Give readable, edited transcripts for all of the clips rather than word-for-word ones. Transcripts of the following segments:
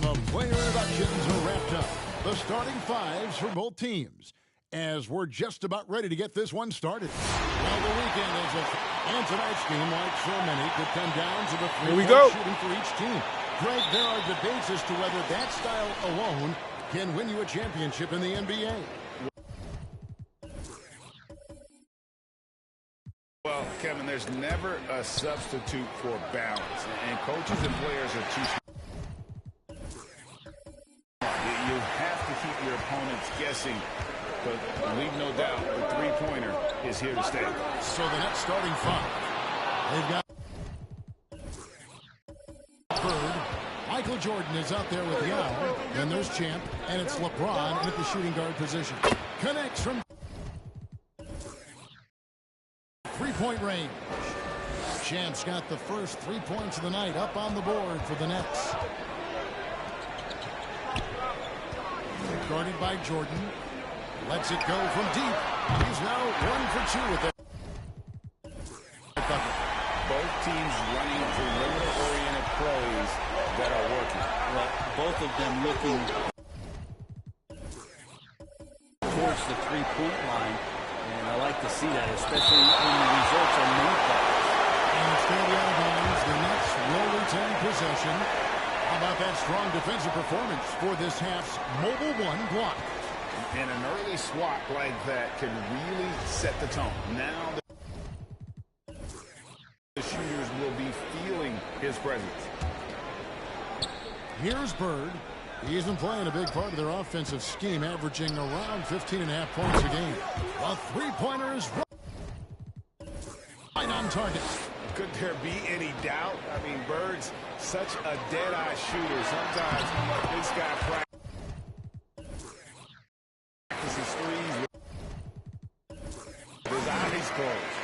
The player introductions are wrapped up. The starting fives for both teams, as we're just about ready to get this one started. Well, the weekend is and tonight's game, like so many, could come down to the three-point shooting for each team. Greg, there are debates as to whether that style alone can win you a championship in the NBA. Well, Kevin, there's never a substitute for balance, and coaches and players are too smart. You have to keep your opponents guessing, but leave no doubt the three-pointer is here to stay. So the next starting five, they've got Bird. Michael Jordan is out there with Yao. Then there's Champ, and it's LeBron at the shooting guard position. Connects from three-point range. Champ's got the first 3 points of the night up on the board for the Nets. Guarded by Jordan. Lets it go from deep. He's now 1 for 2 with it. Both teams running perimeter-oriented plays that are working. Well, both of them looking towards the three-point line. And I like to see that, especially when the results are made by us. And it's going to be out of bounds. The Nets will retain possession. How about that strong defensive performance for this half's mobile one block? And an early swat like that can really set the tone. Now the shooters will be feeling his presence. Here's Bird. He's been playing a big part of their offensive scheme, averaging around 15.5 points a game. A three-pointer is right on target. Could there be any doubt? I mean, Bird's such a dead-eye shooter. Sometimes this guy practices threes with his eyes closed.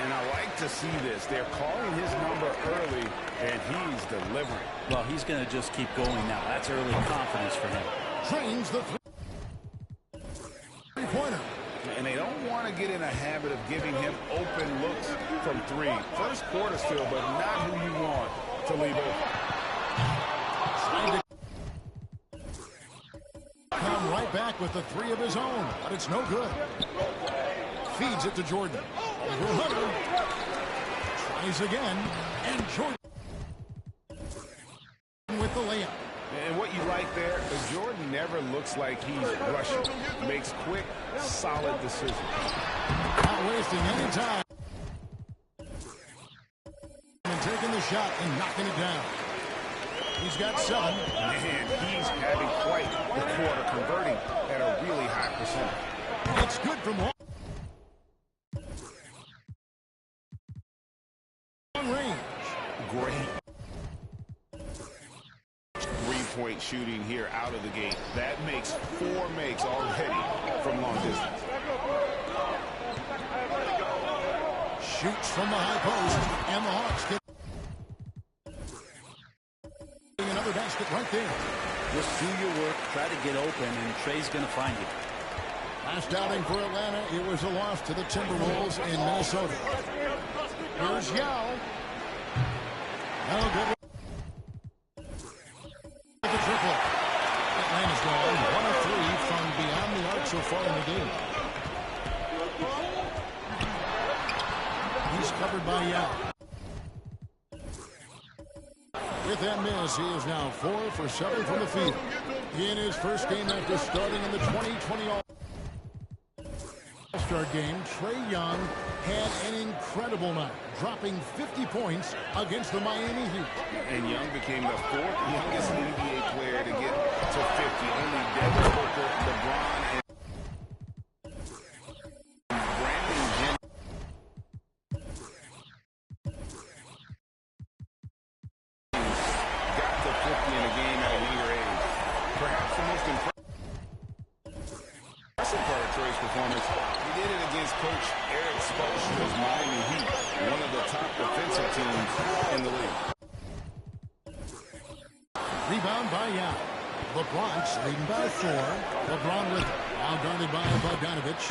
And I like to see this. They're calling his number early, and he's delivering. Well, he's going to just keep going now. That's early confidence for him. Trains the three-pointer. And they don't want to get in a habit of giving him open looks from three. First quarter still, but not who you want to leave open. Come right back with the three of his own, but it's no good. Feeds it to Jordan. Over Hunter. Tries again, and Jordan with the layup. And what you like there, Jordan never looks like he's rushing. Makes quick, solid decisions. Not wasting any time. And taking the shot and knocking it down. He's got 7. Man, he's having quite the quarter, converting at a really high percentage. It's good from long range. Great three-point shooting here out of the gate. That makes 4 makes already from long distance. Shoots from the high post, and the Hawks get another basket right there. Just do your work, try to get open, and Trey's going to find you. Last outing for Atlanta, it was a loss to the Timberwolves in Minnesota. Here's Yao. No good. The triple. Atlanta's gone 1 of 3 from beyond the arc so far in the game. He's covered by Yao. With that miss, he is now 4 for 7 from the field. In his first game after starting in the 2020 All-Star game, Trae Young had an incredible night, dropping 50 points against the Miami Heat. And Young became the 4th youngest NBA player to get to 50. Only Devin Booker, LeBron, and Brandon Jennings got to 50 in a game at a younger age. Perhaps the most impressive part of Trae's performance, he did it against Coach Eric Spoelstra's Miami Heat, one of the top defensive teams in the league. Rebound by Yao. The Bronx leading by 4. LeBron with it. Now guarded by Bogdanovich.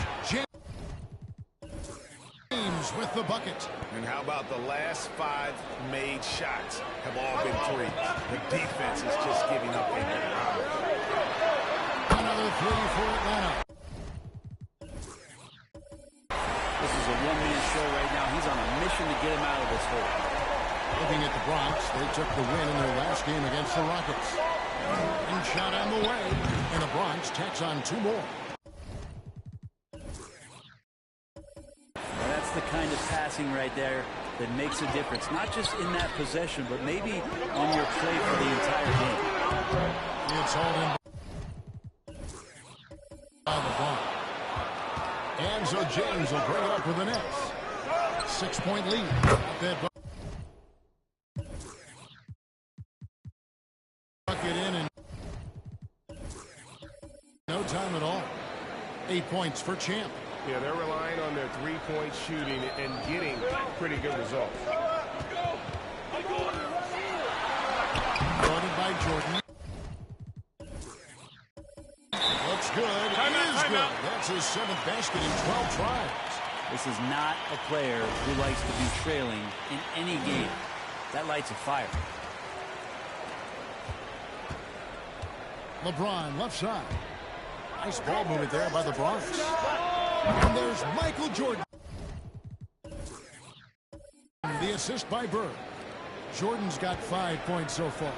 James James with the bucket. And how about the last 5 made shots have all been threes? The defense is just giving up in their round. Another three for Atlanta. This is a one-man show right now. He's on a mission to get him out of this hole. Looking at the Bronx, they took the win in their last game against the Rockets. And shot on the way, and the Bronx tacks on 2 more. Well, that's the kind of passing right there that makes a difference. Not just in that possession, but maybe on your play for the entire game. It's hauled in by LeBron. And so James will bring it up with the Nets. 6-point lead. Bucket in and no time at all. 8 points for Champ. Yeah, they're relying on their three-point shooting and getting pretty good results. Guarded by Jordan. Looks good. Is good. That's his 7th basket in 12 tries. This is not a player who likes to be trailing in any game. That lights a fire. LeBron left side. Nice ball movement there by the Bronx. And there's Michael Jordan. The assist by Bird. Jordan's got 5 points so far.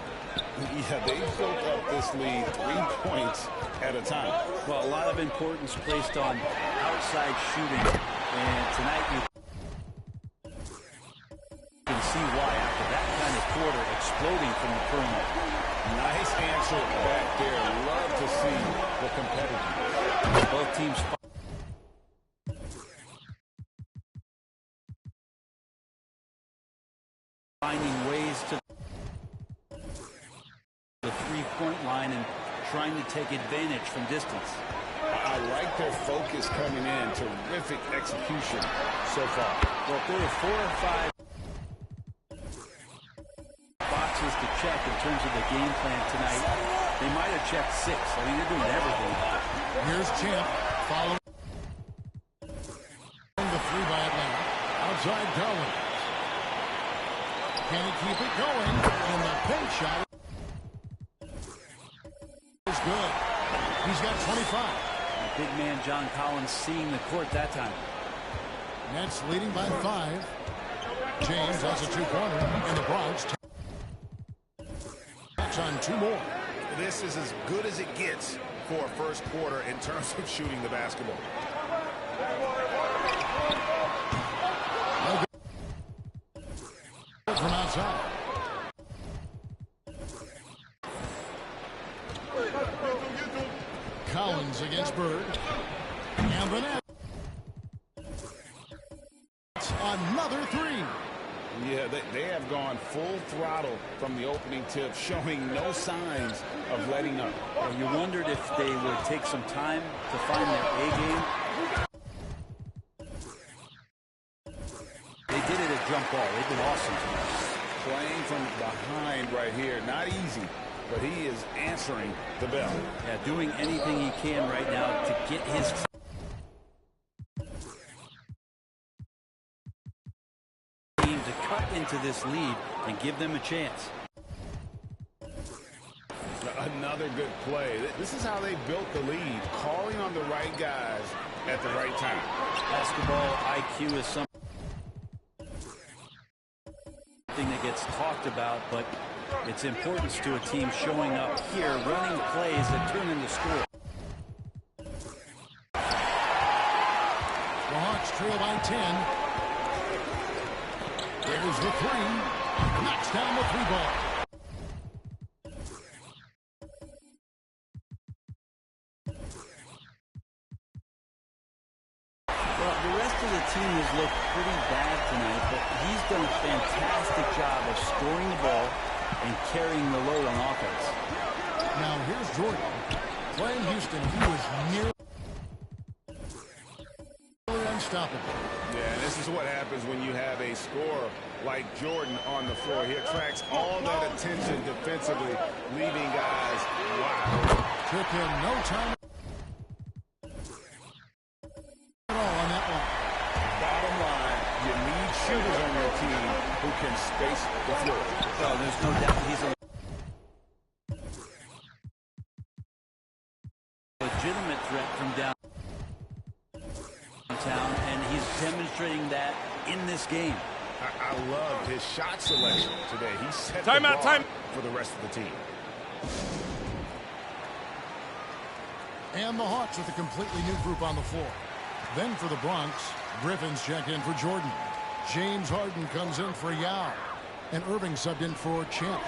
Yeah, they built up this lead 3 points at a time. Well, a lot of importance placed on outside shooting. And tonight you can see why after that kind of quarter exploding from the perimeter. Nice answer back there. Love to see the competitive. Both teams finding ways to the three-point line and trying to take advantage from distance. I like their focus coming in. Terrific execution so far. Well, if there were 4 or 5 boxes to check in terms of the game plan tonight, they might have checked 6. I mean, they're doing everything. Here's Champ following the 3 by Atlanta. Outside Collins. Can he keep it going? And the pink shot is good. He's got 25. Big man John Collins seeing the court that time. Nets leading by 5. James has a 2-pointer, and the Bronx tacks on 2 more. This is as good as it gets for a first quarter in terms of shooting the basketball. From outside. Collins against Bird. And the net. Another 3. Yeah, they have gone full throttle from the opening tip, showing no signs of letting up. Well, you wondered if they would take some time to find their A game. They did it at jump ball. They've been awesome tonight. Playing from behind right here, not easy, but he is answering the bell. Yeah, doing anything he can right now to get his team to cut into this lead and give them a chance. Another good play. This is how they built the lead, calling on the right guys at the right time. Basketball IQ is something that gets talked about, but its importance to a team showing up here, running plays that turn into score. The Hawks trail by 10. There's the 3. Knocks down the 3-ball. Well, the rest of the team has looked pretty bad tonight, but he's done a fantastic job of scoring the ball and carrying the load on offense. Now here's Jordan. Playing Houston, he was nearly unstoppable. Yeah, and this is what happens when you have a scorer like Jordan on the floor. He attracts all that attention defensively, leaving guys wild. Took him no time at all on that one. Bottom line, you shooters on your team who can space the floor. Well, there's no doubt he's a legitimate threat from downtown, and he's demonstrating that in this game. I love his shot selection today. He set the bar for the rest of the team. And the Hawks with a completely new group on the floor. Then for the Bronx, Griffin's checked in for Jordan. James Harden comes in for Yao. And Irving subbed in for Champ.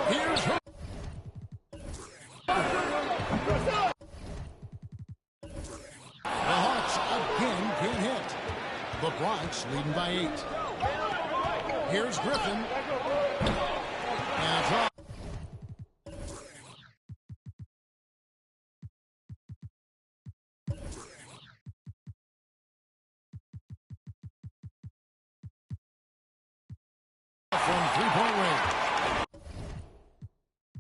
Here's her. The Hawks again can't hit. The Bronx leading by 8. Here's Griffin. And it's off. From three-point range.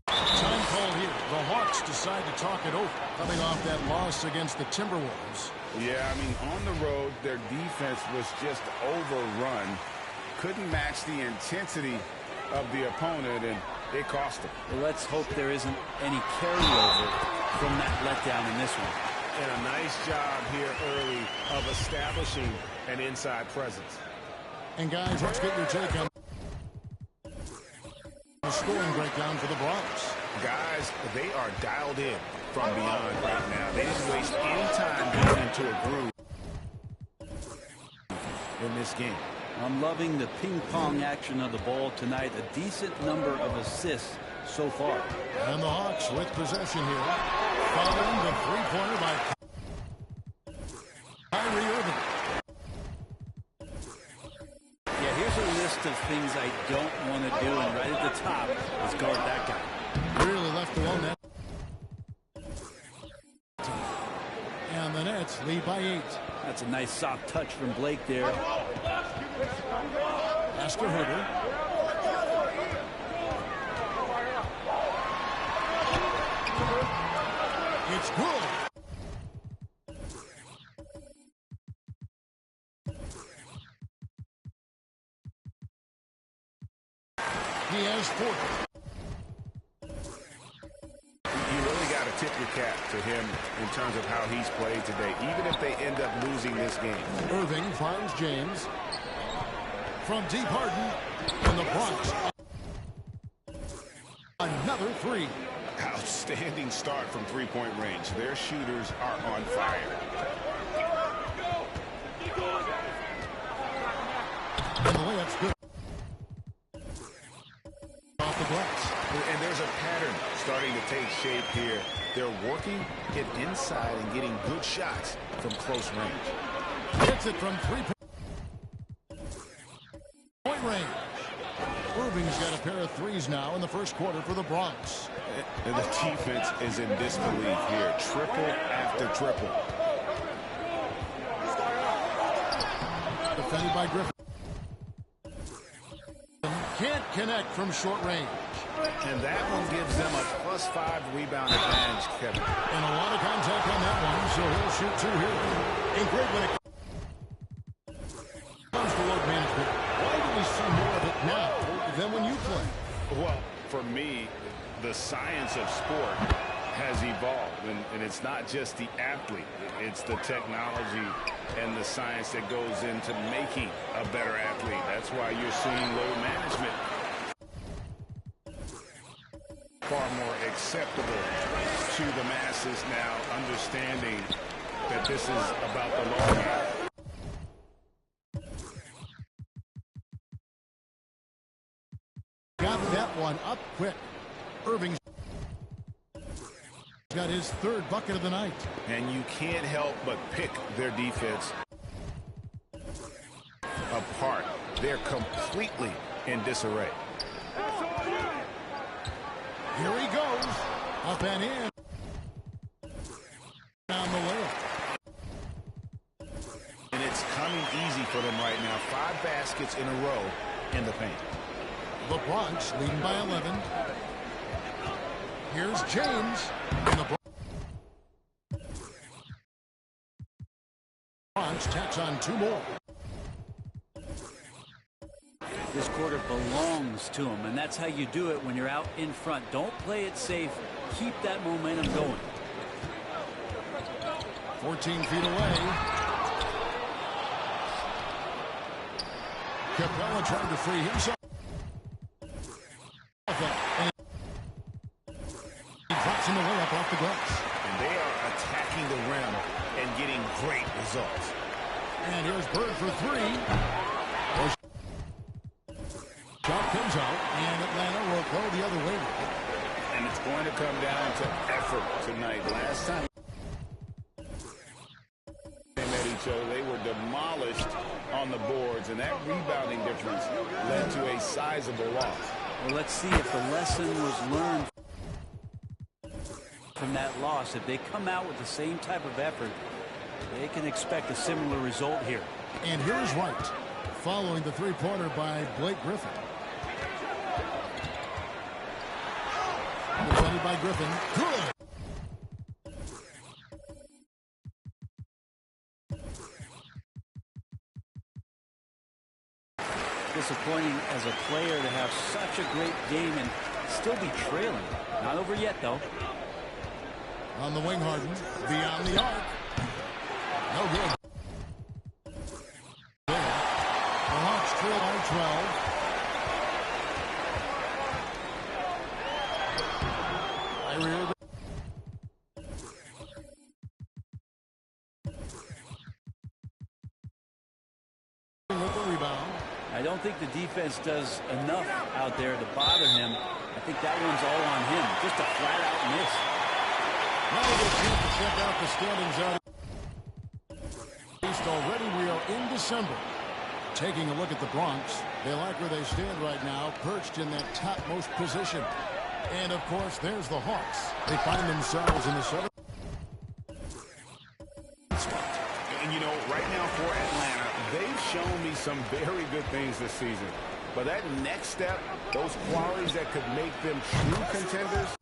Time call here. The Hawks decide to talk it over, coming off that loss against the Timberwolves. Yeah, I mean, on the road, their defense was just overrun. Couldn't match the intensity of the opponent, and it cost them. Well, let's hope there isn't any carryover from that letdown in this one. And a nice job here early of establishing an inside presence. And guys, let's get your take on the scoring breakdown for the Bronx. Guys, they are dialed in from beyond right now. They didn't waste any time getting into a groove in this game. I'm loving the ping-pong action of the ball tonight. A decent number of assists so far. And the Hawks with possession here. Following the three-pointer by Kyrie Irving. Yeah, here's a list of things I don't want to do, and right at the top is guard that guy. Really left alone that. And the Nets lead by 8. That's a nice soft touch from Blake there. Pass to Herter. It's good. He has 40. You really got to tip your cap to him in terms of how he's played today, even if they end up losing this game. Irving finds James. From deep Harden in the Bronx. Another three. Outstanding start from three-point range. Their shooters are on fire. And the layup's good. Off the glass. And there's a pattern starting to take shape here. They're working it inside and getting good shots from close range. Hits it from three-point range. Irving's got a pair of threes now in the first quarter for the Bronx. And the defense is in disbelief here. Triple after triple. Defended by Griffin. Can't connect from short range. And that one gives them a +5 rebound advantage, Kevin. And a lot of contact on that one, so he'll shoot 2 here. And great when it comes to load management. Why do we see more of it now than when you play? Well, for me, the science of sport has evolved. And it's not just the athlete. It's the technology and the science that goes into making a better athlete. That's why you're seeing load management far more acceptable to the masses now, understanding that this is about the long game. Got that one up quick. Irving's got his 3rd bucket of the night. And you can't help but pick their defense apart. They're completely in disarray. Here he goes. Up and in. Down the layup. And it's coming easy for them right now. 5 baskets in a row in the paint. The Bronx leading by 11. Here's James. And the Bronx tacks on 2 more. This quarter belongs to him, and that's how you do it when you're out in front. Don't play it safe. Keep that momentum going. 14 feet away. Capella trying to free himself. And he drops him away up off the glass. And they are attacking the rim and getting great results. And here's Bird for 3. Shot comes out, and Atlanta will go the other way. And it's going to come down to effort tonight. Last time they met each other, they were demolished on the boards, and that rebounding difference led to a sizable loss. Well, let's see if the lesson was learned from that loss. If they come out with the same type of effort, they can expect a similar result here. And here's Wright, following the three-pointer by Blake Griffin. Defended by Griffin. Good. Disappointing as a player to have such a great game and still be trailing. Not over yet, though. On the wing, Harden. Beyond the arc. No good. The Hawks trail by 12. With the rebound. I don't think the defense does enough out there to bother him. I think that one's all on him. Just a flat-out miss. Now we get a chance to check out the standings out east already. We are in December. Taking a look at the Bronx, they like where they stand right now, perched in that topmost position. And, of course, there's the Hawks. They find themselves in the 7th spot. And, you know, right now for Atlanta, they've shown me some very good things this season. But that next step, those qualities that could make them true contenders,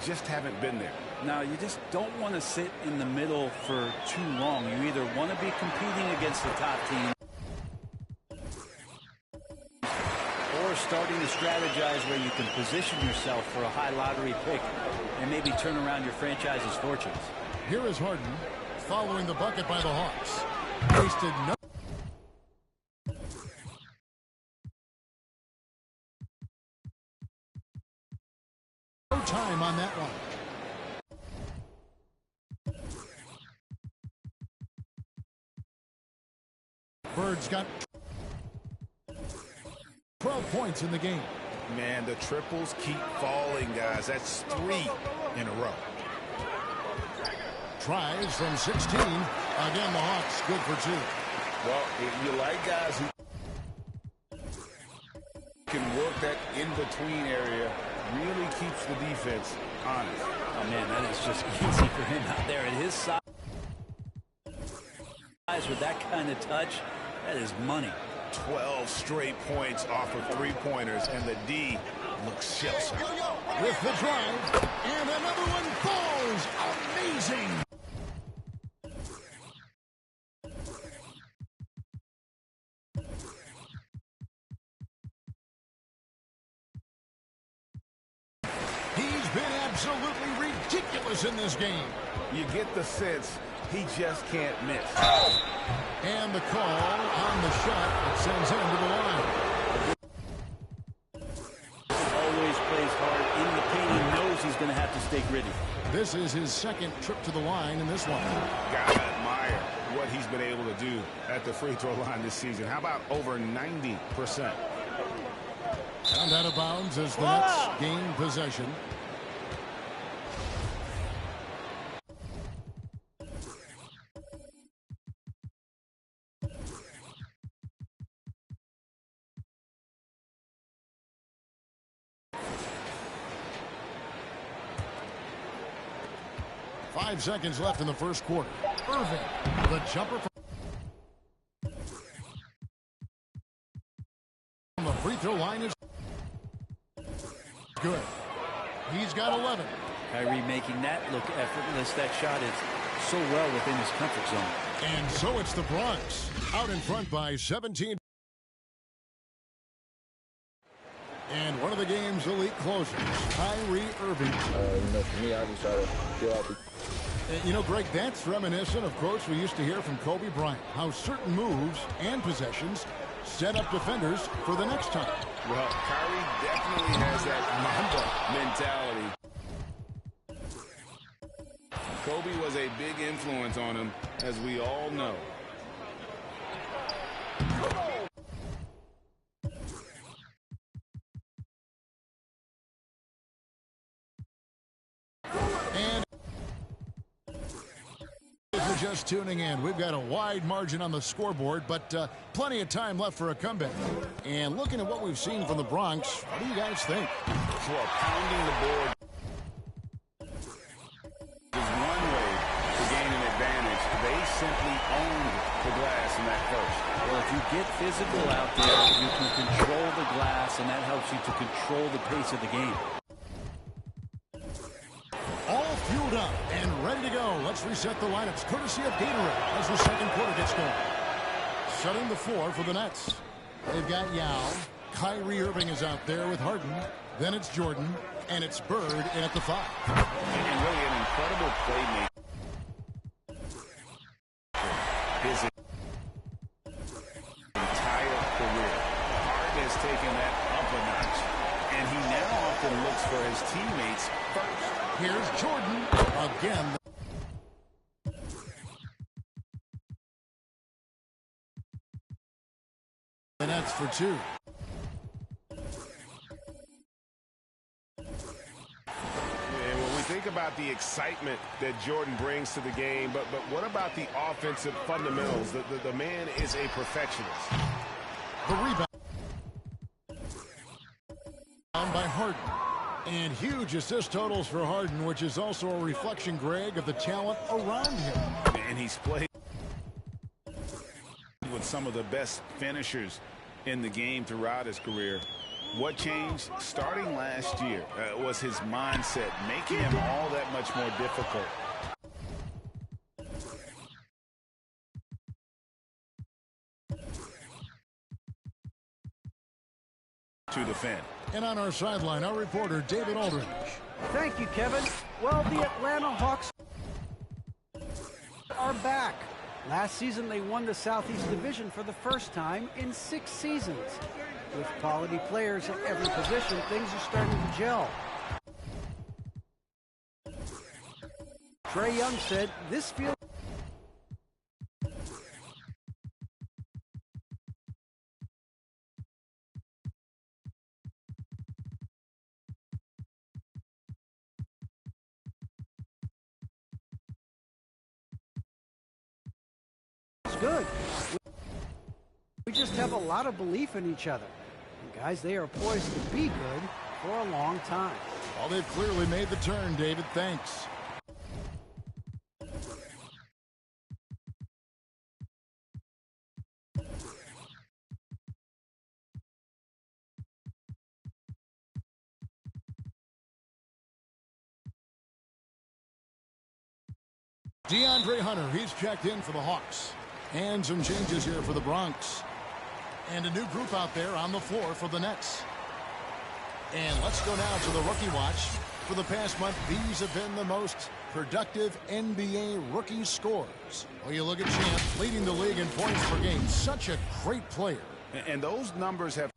just haven't been there. Now, you just don't want to sit in the middle for too long. You either want to be competing against the top team or starting to strategize where you can position yourself for a high lottery pick and maybe turn around your franchise's fortunes. Here is Harden following the bucket by the Hawks. Wasted no time on that one. Bird's got 12 points in the game. Man, the triples keep falling, guys. That's 3 in a row. Tries from 16. Again, the Hawks good for 2. Well, you like guys who can work that in-between area, really keeps the defense honest. Oh, man, that is just easy for him out there at his size. With that kind of touch, that is money. 12 straight points off of three-pointers, and the D looks shell-shocked. With the drive, and another one falls. Amazing. He's been absolutely ridiculous in this game. You get the sense he just can't miss. And the call on the shot that sends him to the line. Always plays hard in the paint. He knows he's going to have to stay gritty. This is his second trip to the line in this one. Gotta admire what he's been able to do at the free throw line this season. How about over 90%? And out of bounds as the Nets gain possession. Five seconds left in the first quarter. Irving, the jumper from the free throw line is good. He's got 11. Kyrie making that look effortless. That shot is so well within his comfort zone. And so it's the Bronx out in front by 17. And one of the game's elite closers, Kyrie Irving. For me, I just try to feel out the... And, you know, Greg, that's reminiscent of quotes we used to hear from Kobe Bryant, how certain moves and possessions set up defenders for the next time. Well, Kyrie definitely has that Mamba mentality. Kobe was a big influence on him, as we all know. And if you're just tuning in, we've got a wide margin on the scoreboard, but plenty of time left for a comeback. And looking at what we've seen from the Bronx, what do you guys think? Well, pounding the board is one way to gain an advantage. They simply owned the glass in that first. Well, if you get physical out there, you can control the glass, and that helps you to control the pace of the game. All fueled up and ready to go. Let's reset the lineups, courtesy of Gatorade, as the second quarter gets going. Setting the floor for the Nets. They've got Yao. Kyrie Irving is out there with Harden. Then it's Jordan, and it's Bird in at the 5. And really an incredible playmaker. His entire career. Harden has taken that up a notch, and he now often looks for his teammates first. Here's Jordan again. The Nets for 2. And when we think about the excitement that Jordan brings to the game, but what about the offensive fundamentals? The man is a perfectionist. The rebound by Harden. And huge assist totals for Harden, which is also a reflection, Greg, of the talent around him. And he's played with some of the best finishers in the game throughout his career. What changed starting last year was his mindset, making him all that much more difficult to defend. And on our sideline, our reporter, David Aldridge. Thank you, Kevin. Well, the Atlanta Hawks are back. Last season, they won the Southeast Division for the first time in 6 seasons. With quality players at every position, things are starting to gel. Trae Young said, this feels good. We just have a lot of belief in each other. And guys, they are poised to be good for a long time. Well, they've clearly made the turn, David. Thanks. DeAndre Hunter, he's checked in for the Hawks. And some changes here for the Bronx. And a new group out there on the floor for the Nets. And let's go now to the rookie watch. For the past month, these have been the most productive NBA rookie scores. Well, you look at Champ leading the league in points per game. Such a great player. And those numbers have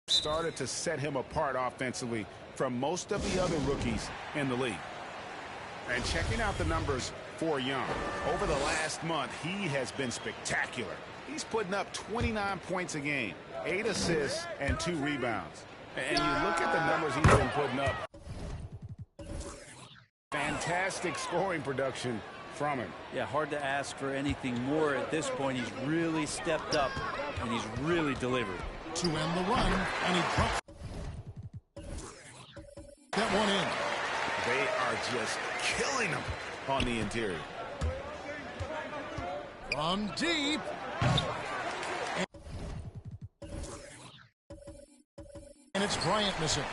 started to set him apart offensively from most of the other rookies in the league. And checking out the numbers for Young, over the last month, he has been spectacular. He's putting up 29 points a game, 8 assists, and 2 rebounds. And you look at the numbers he's been putting up. fantastic scoring production from him. Yeah, hard to ask for anything more at this point. He's really stepped up, and he's really delivered. To end the run, and he drops that one in. They are just killing him on the interior. From deep. And it's Bryant missing.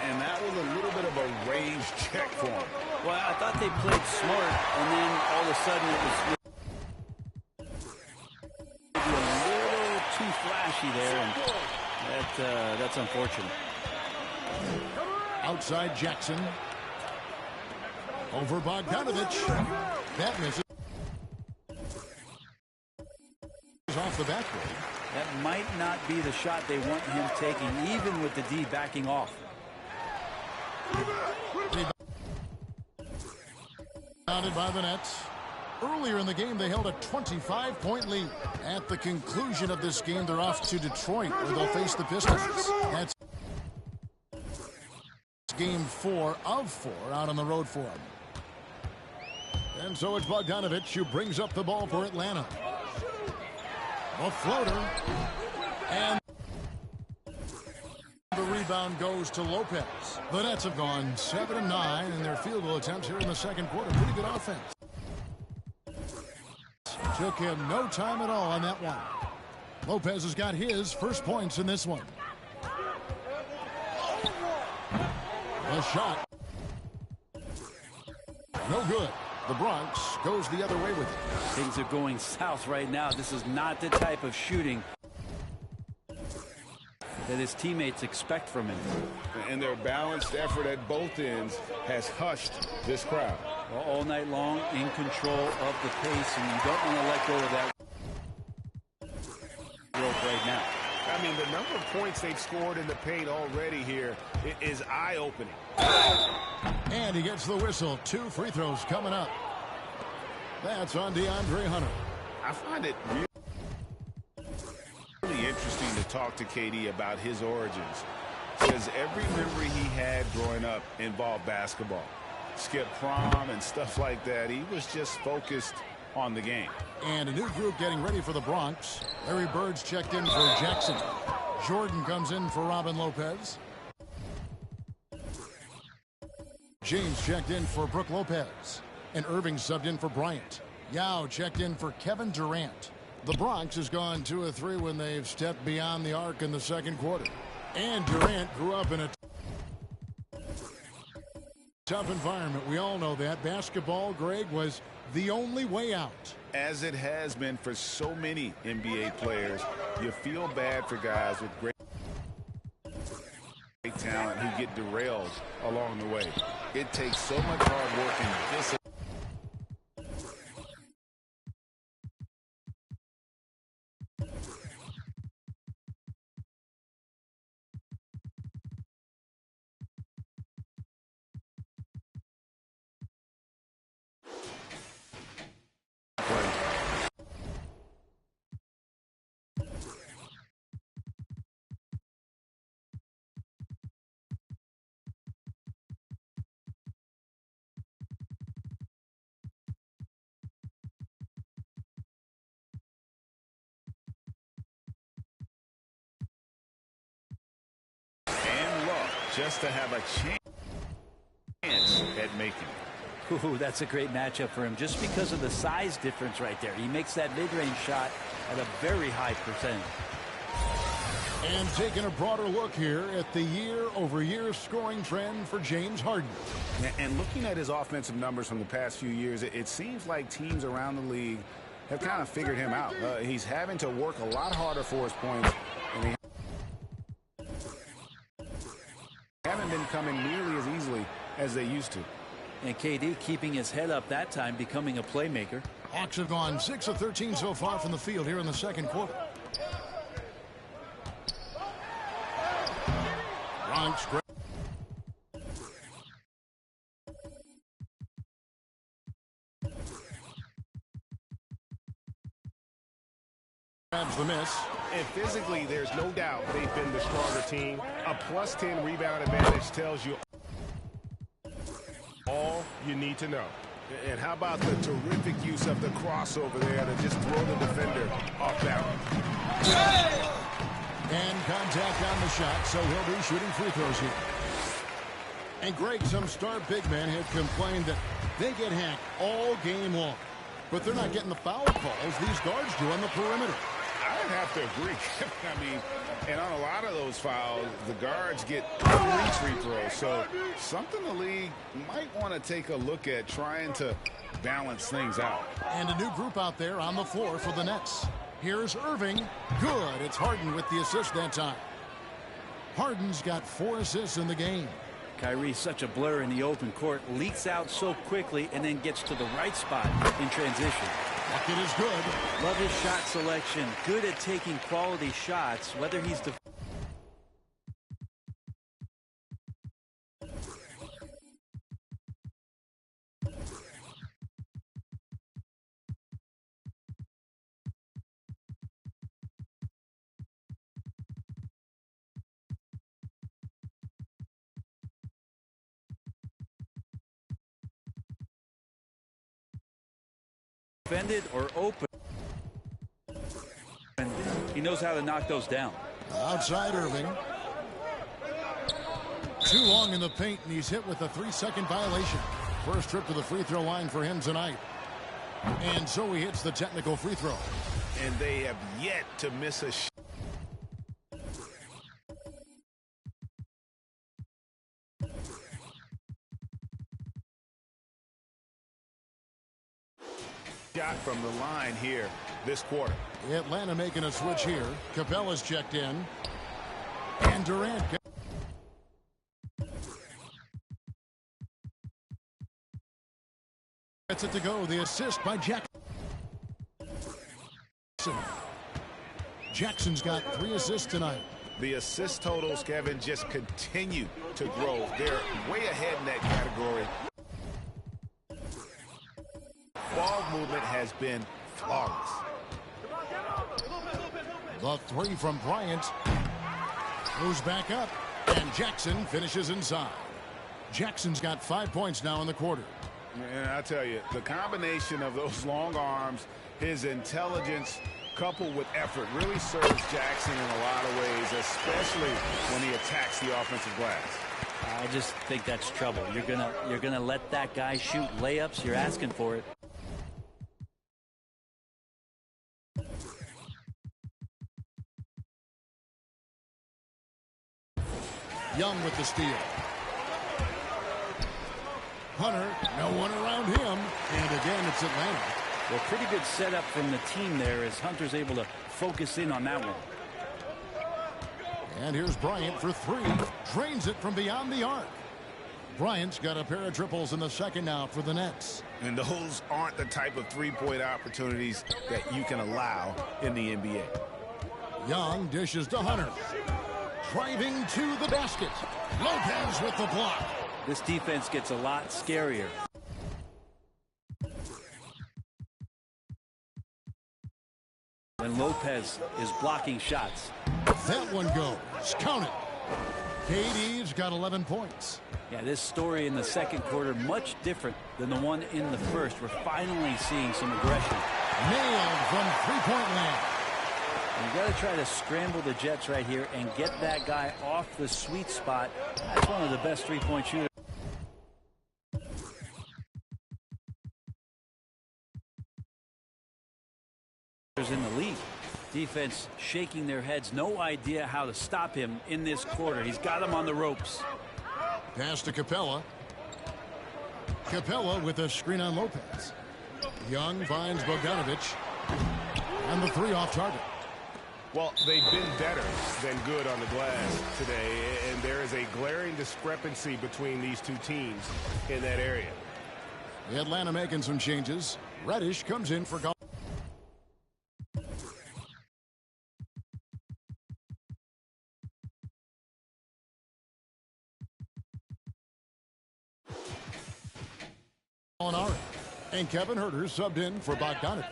And that was a little bit of a range check for him. Well, I thought they played smart, and then all of a sudden it was maybe a little too flashy there, and that's unfortunate. Outside Jackson. Over Bogdanovich. That misses. Off the backboard. That might not be the shot they want him taking, even with the D backing off. Rebounded by the Nets. Earlier in the game, they held a 25-point lead. At the conclusion of this game, they're off to Detroit, where they'll face the Pistons. That's game 4 of 4 out on the road for them. And so it's Bogdanovich who brings up the ball for Atlanta. A floater. And the rebound goes to Lopez. The Nets have gone 7 of 9 in their field goal attempts here in the second quarter. Pretty good offense. Took him no time at all on that one. Lopez has got his first points in this one. A shot. No good. The Bronx goes the other way with it. Things are going south right now. This is not the type of shooting that his teammates expect from him. And their balanced effort at both ends has hushed this crowd. Well, all night long, in control of the pace, and you don't want to let go of that rope right now. I mean, the number of points they've scored in the paint already here is eye-opening. And he gets the whistle. 2 free throws coming up. That's on DeAndre Hunter. I find it really interesting to talk to KD about his origins, because every memory he had growing up involved basketball. Skip prom and stuff like that. He was just focused on the game. And a new group getting ready for the Bronx. Larry Bird's checked in for Jackson. Jordan comes in for Robin Lopez. James checked in for Brook Lopez. And Irving subbed in for Bryant. Yao checked in for Kevin Durant. The Bronx has gone 2 of 3 when they've stepped beyond the arc in the second quarter. And Durant grew up in a tough environment. We all know that. Basketball, Greg, was the only way out. As it has been for so many NBA players, you feel bad for guys with great talent who get derailed along the way. It takes so much hard work and discipline. Just to have a chance at making it. Ooh, that's a great matchup for him, just because of the size difference right there. He makes that mid-range shot at a very high percentage. And taking a broader look here at the year-over-year scoring trend for James Harden. And looking at his offensive numbers from the past few years, it seems like teams around the league have kind of figured him out. He's having to work a lot harder for his points, and he haven't been coming nearly as easily as they used to. And KD keeping his head up that time, becoming a playmaker. Hawks have gone 6 of 13 so far from the field here in the second quarter. Bronx grabs the miss. And physically, there's no doubt they've been the stronger team. A +10 rebound advantage tells you all you need to know. And how about the terrific use of the crossover there to just throw the defender off balance. And contact on the shot, so he'll be shooting free throws here. And Greg, some star big men have complained that they get hacked all game long. But they're not getting the foul calls these guards do on the perimeter. I would have to agree. I mean, and on a lot of those fouls, the guards get 3 free throws. So something the league might want to take a look at, trying to balance things out. And a new group out there on the floor for the Nets. Here's Irving. Good. It's Harden with the assist that time. Harden's got 4 assists in the game. Kyrie's such a blur in the open court, leaks out so quickly and then gets to the right spot in transition. Bucket is good. Love his shot selection. Good at taking quality shots, whether he's defended or open. He knows how to knock those down. Outside Irving. Too long in the paint, and he's hit with a 3-second violation. First trip to the free throw line for him tonight. And so he hits the technical free throw. And they have yet to miss a shot. Shot from the line here this quarter. Atlanta making a switch here. Capella's checked in. And Durant gets it to go. The assist by Jackson. Jackson's got 3 assists tonight. The assist totals, Kevin, just continue to grow. They're way ahead in that category. Ball movement has been flawless. The 3 from Bryant. Moves back up. And Jackson finishes inside. Jackson's got 5 points now in the quarter. And I tell you, the combination of those long arms, his intelligence, coupled with effort, really serves Jackson in a lot of ways, especially when he attacks the offensive glass. I just think that's trouble. You're gonna let that guy shoot layups. You're asking for it. Young with the steal. Hunter, no one around him. And again, it's Atlanta. Well, pretty good setup from the team there as Hunter's able to focus in on that one. And here's Bryant for 3. Drains it from beyond the arc. Bryant's got a pair of triples in the second now for the Nets. And those aren't the type of three-point opportunities that you can allow in the NBA. Young dishes to Hunter. Driving to the basket. Lopez with the block. This defense gets a lot scarier. When Lopez is blocking shots. That one goes. Count it. KD's got 11 points. Yeah, this story in the second quarter much different than the one in the first. We're finally seeing some aggression. Nailed from three-point land. You got to try to scramble the Jets right here and get that guy off the sweet spot. That's one of the best three-point shooters in the league. Defense shaking their heads. No idea how to stop him in this quarter. He's got him on the ropes. Pass to Capella. Capella with a screen on Lopez. Young finds Bogdanovich. And the 3 off target. Well, they've been better than good on the glass today, and there is a glaring discrepancy between these two teams in that area. Atlanta making some changes. Reddish comes in for golf. And Kevin Huerter subbed in for Bogdanovich.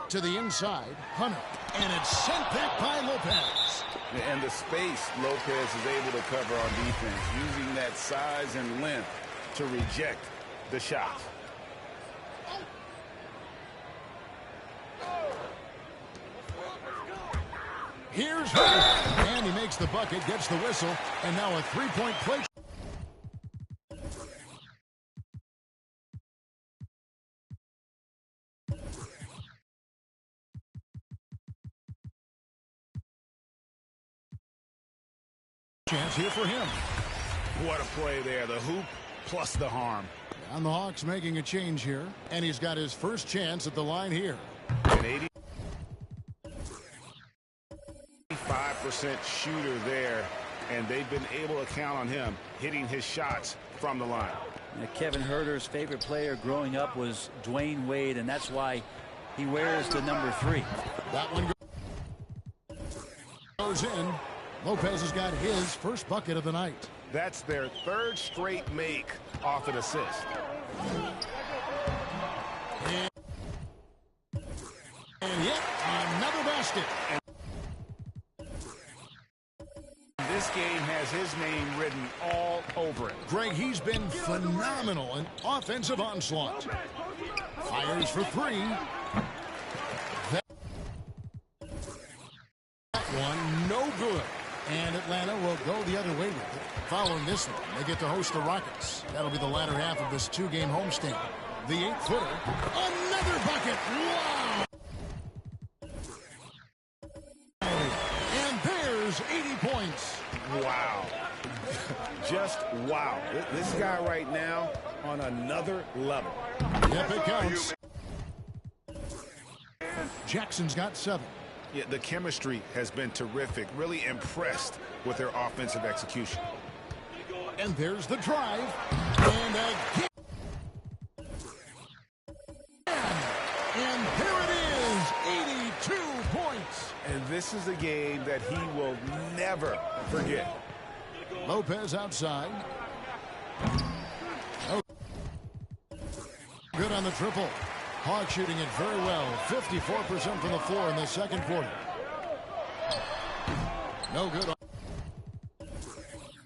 To the inside, Hunter. And it's sent back by Lopez. And the space Lopez is able to cover on defense, using that that size and length to reject the shot. Here's Hurd, and he makes the bucket, gets the whistle, and now a three-point play. Chance here for him. What a play there. The hoop plus the harm. And the Hawks making a change here, and he's got his first chance at the line here. An 85% shooter there, and they've been able to count on him hitting his shots from the line. Now, Kevin Huerter's favorite player growing up was Dwayne Wade, and that's why he wears the number 3. That one goes in. Lopez has got his first bucket of the night. That's their third straight make off an assist. And yet another basket. This game has his name written all over it. Greg, he's been phenomenal in offensive onslaught. Fires for 3. That one, no good. And Atlanta will go the other way with it. Following this one, they get to host the Rockets. That'll be the latter half of this 2-game homestand. The 8-footer. Another bucket. Wow! And there's 80 points. Wow. Just wow. This guy right now on another level. Yep, it counts. Jackson's got 7. Yeah, the chemistry has been terrific. Really impressed with their offensive execution. And there's the drive. And again. And there it is. 82 points. And this is a game that he will never forget. Lopez outside. Oh. Good on the triple. Hawks shooting it very well. 54% from the floor in the second quarter. No good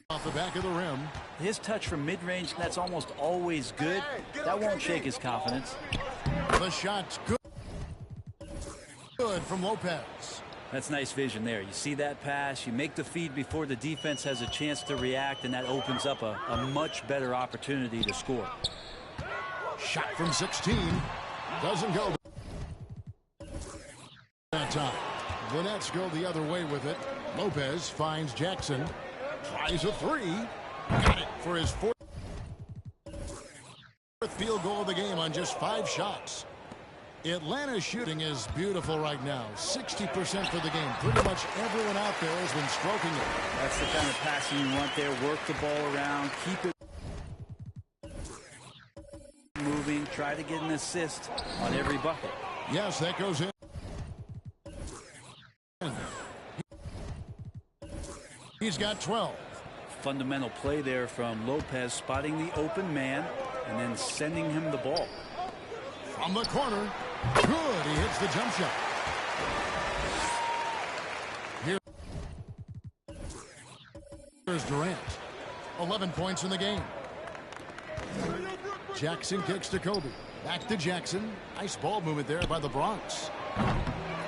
off the back of the rim. His touch from mid-range, that's almost always good. That won't shake his confidence. The shot's good. Good from Lopez. That's nice vision there. You see that pass, you make the feed before the defense has a chance to react, and that opens up a much better opportunity to score. Shot from 16. Doesn't go that time. The Nets go the other way with it. Lopez finds Jackson. Tries a 3. Got it for his 4th field goal of the game on just 5 shots. Atlanta's shooting is beautiful right now. 60% for the game. Pretty much everyone out there has been stroking it. That's the kind of passing you want there. Work the ball around. Keep it moving. Try to get an assist on every bucket. Yes, that goes in. He's got 12. Fundamental play there from Lopez, spotting the open man and then sending him the ball. From the corner. Good. He hits the jump shot. Here's Durant. 11 points in the game. Jackson kicks to Kobe. Back to Jackson. Nice ball movement there by the Bronx.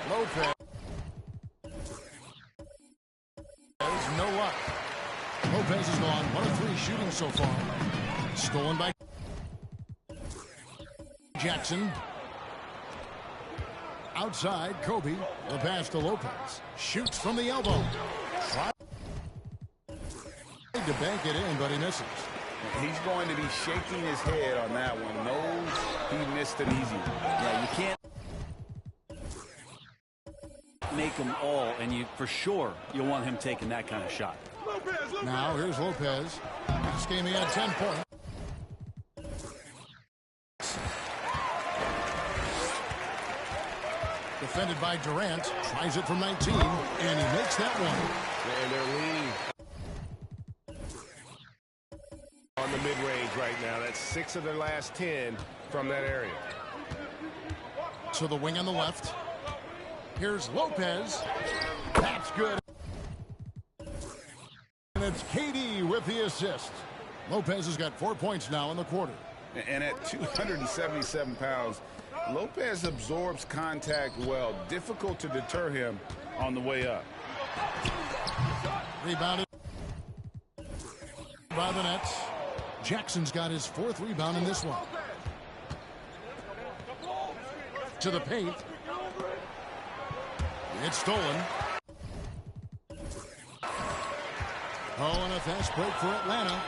Lopez. No luck. Lopez has gone 1 of 3 shooting so far. Stolen by Jackson. Outside, Kobe. The pass to Lopez. Shoots from the elbow. Tried to bank it in, but he misses. He's going to be shaking his head on that one. Knows he missed an easy one. Yeah, you can't make them all, and you for sure you'll want him taking that kind of shot. Now here's Lopez. This game he had 10 points. Defended by Durant. Tries it from 19, and he makes that one. And they're leaning on the mid-range right now. That's 6 of their last 10 from that area. To the wing on the left. Here's Lopez. That's good. And it's KD with the assist. Lopez has got 4 points now in the quarter. And at 277 pounds, Lopez absorbs contact well. Difficult to deter him on the way up. Rebounded by the Nets. Jackson's got his 4th rebound in this one. To the paint. It's stolen. Oh, and a fast break for Atlanta.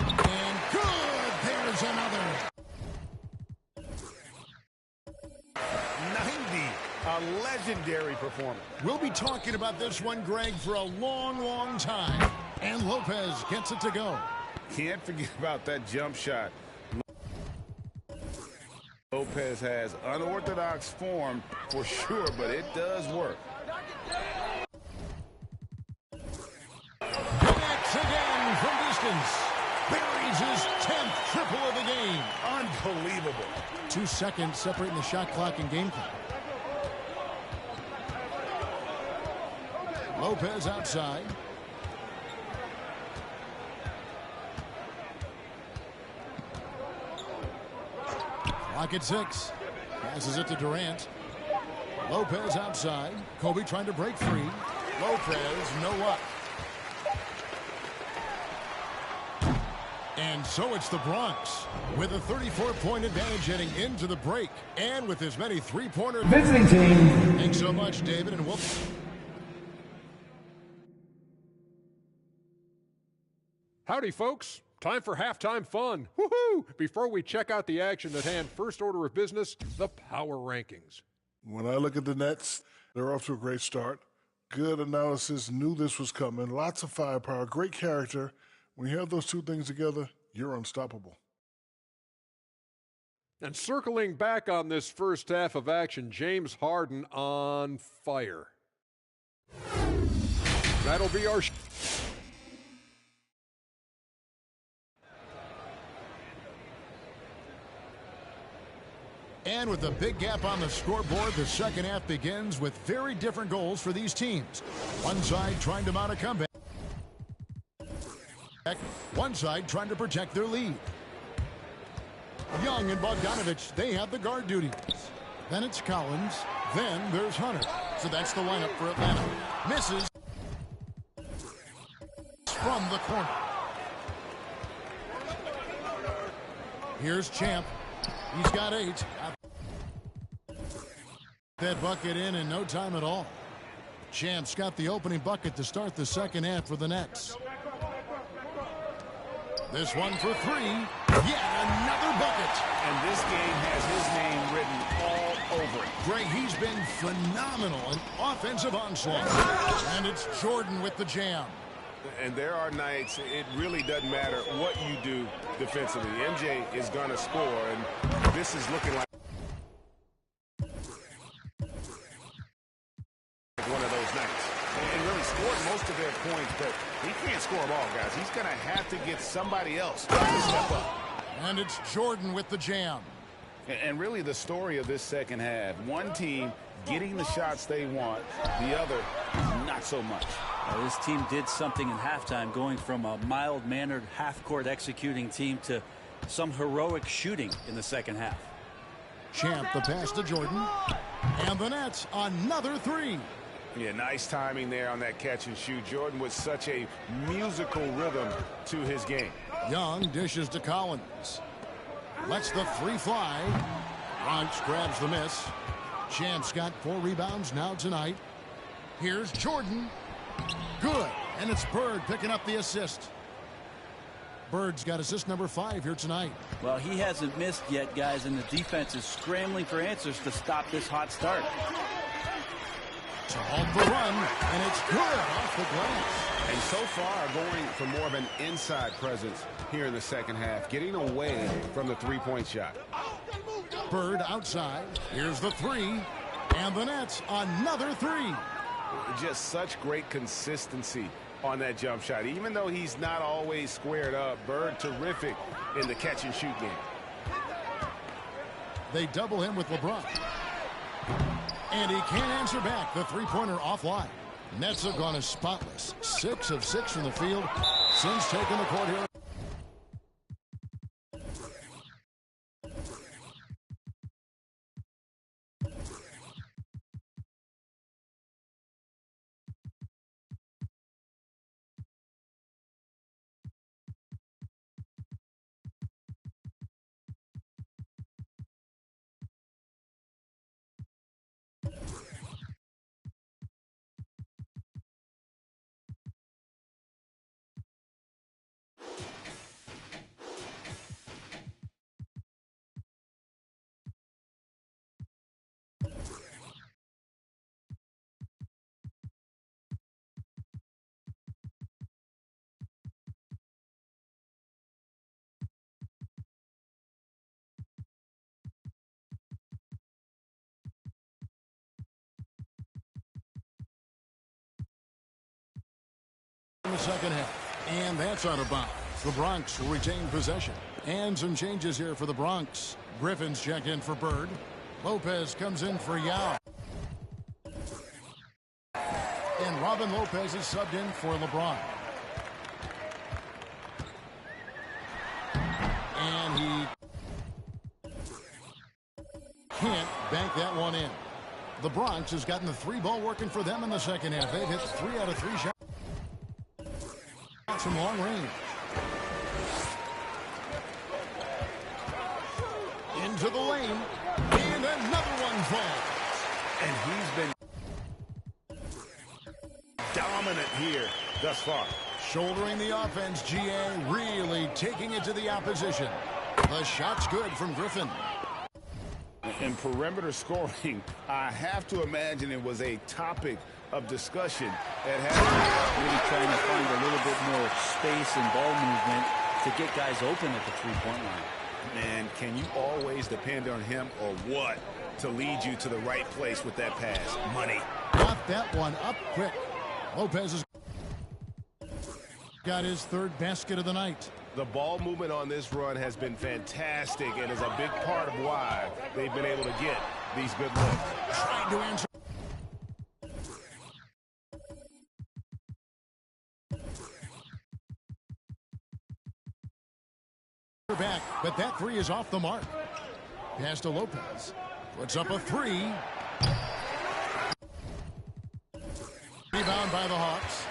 And good! There's another. 90, a legendary performance. We'll be talking about this one, Greg, for a long, long time. And Lopez gets it to go. Can't forget about that jump shot. Lopez has unorthodox form for sure, but it does work. Connects again from distance. Buries his 10th triple of the game. Unbelievable. 2 seconds separating the shot clock and game clock. Lopez outside. Clock at 6. Passes it to Durant. Lopez outside. Kobe trying to break free. Lopez, no up. And so it's the Bronx with a 34-point advantage heading into the break. And with as many three-pointer visiting team. Thanks so much, David, and we'll... Howdy, folks. Time for halftime fun. Woohoo! Before we check out the action at hand, first order of business, the power rankings. When I look at the Nets, they're off to a great start. Good analysis, knew this was coming. Lots of firepower, great character. When you have those two things together, you're unstoppable. And circling back on this first half of action, James Harden on fire. That'll be our... And with a big gap on the scoreboard, the second half begins with very different goals for these teams. One side trying to mount a comeback. One side trying to protect their lead. Young and Bogdanovich, they have the guard duties. Then it's Collins. Then there's Hunter. So that's the lineup for Atlanta. Misses from the corner. Here's Champ. He's got 8. That bucket in no time at all. Champ's got the opening bucket to start the second half for the Nets. This one for 3. Yet another bucket. And this game has his name written all over it. Greg, he's been phenomenal. An offensive onslaught. And it's Jordan with the jam. And there are nights it really doesn't matter what you do defensively. MJ is going to score, and this is looking like one of those nights. And really scored most of their points, but he can't score them all, guys. He's going to have to get somebody else to step up. And it's Jordan with the jam. And really the story of this second half, one team getting the shots they want, the other not so much. Well, this team did something in halftime, going from a mild-mannered half-court executing team to some heroic shooting in the second half. Champ, the pass to Jordan. And the Nets, another 3. Yeah, nice timing there on that catch and shoot. Jordan with such a musical rhythm to his game. Young dishes to Collins. Lets the 3 fly. Bronx grabs the miss. Champ's got 4 rebounds now tonight. Here's Jordan. Good. And it's Bird picking up the assist. Bird's got assist number 5 here tonight. Well, he hasn't missed yet, guys, and the defense is scrambling for answers to stop this hot start. To halt the run, and it's good off the glass. And so far going for more of an inside presence here in the second half, getting away from the three-point shot. Bird outside. Here's the 3. And the Nets, another 3. Just such great consistency on that jump shot. Even though he's not always squared up, Bird terrific in the catch and shoot game. They double him with LeBron. And he can't answer back. The three-pointer offline. Nets have gone as spotless. 6 of 6 from the field since taking the court here. the second half. And that's out of bounds. The Bronx will retain possession. And some changes here for the Bronx. Griffin's checked in for Bird. Lopez comes in for Yao. And Robin Lopez is subbed in for LeBron. And he can't bank that one in. The Bronx has gotten the three ball working for them in the second half. They've hit 3 out of 3 shots from long range. Into the lane. And another one falls. And he's been dominant here thus far. Shouldering the offense, GA really taking it to the opposition. The shot's good from Griffin. In perimeter scoring, I have to imagine it was a topic of discussion at halftime. Really trying to find a little bit more space and ball movement to get guys open at the three-point line. Man, can you always depend on him or what to lead you to the right place with that pass? Money. Got that one up quick. Lopez has got his third basket of the night. The ball movement on this run has been fantastic and is a big part of why they've been able to get these good looks. Trying to answer. Back, but that three is off the mark. Pass to Lopez. Puts up a three. Rebound by the Hawks.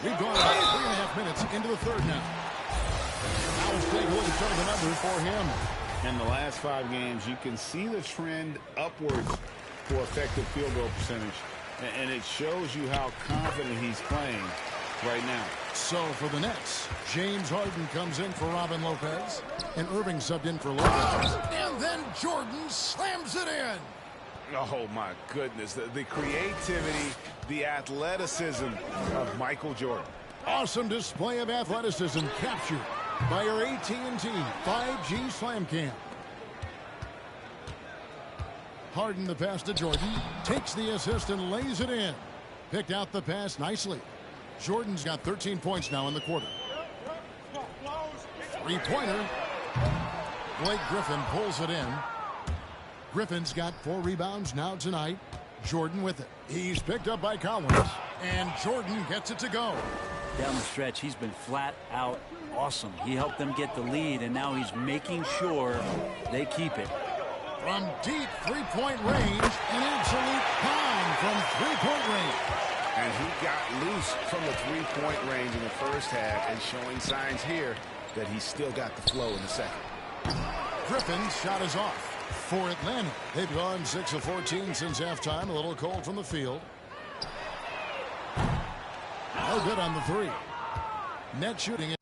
We've gone about 3.5 minutes into the third now. Now let's take a look at some of the numbers for him. In the last 5 games, you can see the trend upwards for effective field goal percentage. And it shows you how confident he's playing right now. So for the Nets, James Harden comes in for Robin Lopez. And Irving subbed in for Lopez. And then Jordan slams it in. Oh, my goodness. The creativity, the athleticism of Michael Jordan. Awesome display of athleticism captured by our AT&T 5G Slam Cam. Harden the pass to Jordan. Takes the assist and lays it in. Picked out the pass nicely. Jordan's got 13 points now in the quarter. Three-pointer. Blake Griffin pulls it in. Griffin's got 4 rebounds now tonight. Jordan with it. He's picked up by Collins. And Jordan gets it to go. Down the stretch, he's been flat out awesome. He helped them get the lead, and now he's making sure they keep it. From deep three-point range, an absolute pound from three-point range. And he got loose from the three-point range in the first half and showing signs here that he's still got the flow in the second. Griffin's shot is off. For Atlanta, they've gone 6 of 14 since halftime. A little cold from the field. No good on the three. Net shooting it.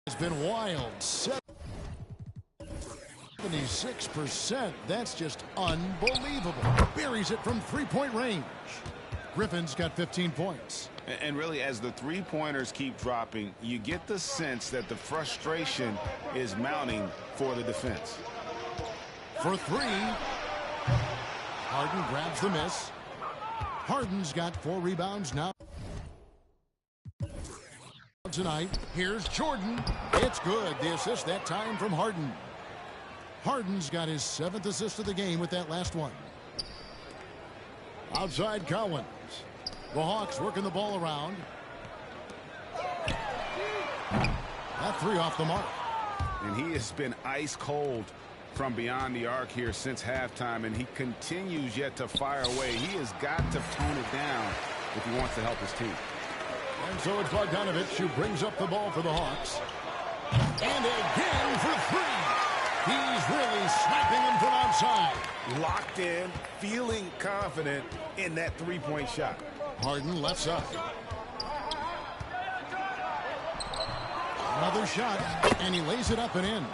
It's been wild. 76%. That's just unbelievable. Buries it from three-point range. Griffin's got 15 points. And really, as the three-pointers keep dropping, you get the sense that the frustration is mounting for the defense. For 3. Harden grabs the miss. Harden's got 4 rebounds now. Tonight, here's Jordan. It's good. The assist that time from Harden. Harden's got his 7th assist of the game with that last one. Outside Collins. The Hawks working the ball around. That 3 off the mark. And he has been ice cold from beyond the arc here since halftime, and he continues yet to fire away. He has got to tone it down if he wants to help his team. And so it's Bogdanovich who brings up the ball for the Hawks. And again for 3. He's really sniping him from outside. Locked in, feeling confident in that three-point shot. Harden left side. Another shot, and he lays it up and in.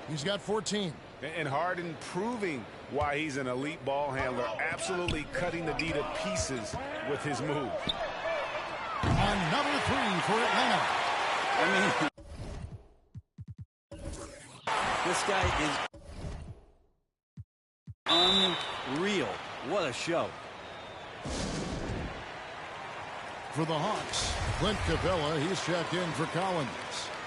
He's got 14. And Harden proving why he's an elite ball handler, absolutely cutting the D to pieces with his move. Another three for Atlanta. I mean, this guy is unreal. What a show. For the Hawks, Clint Capella, he's checked in for Collins.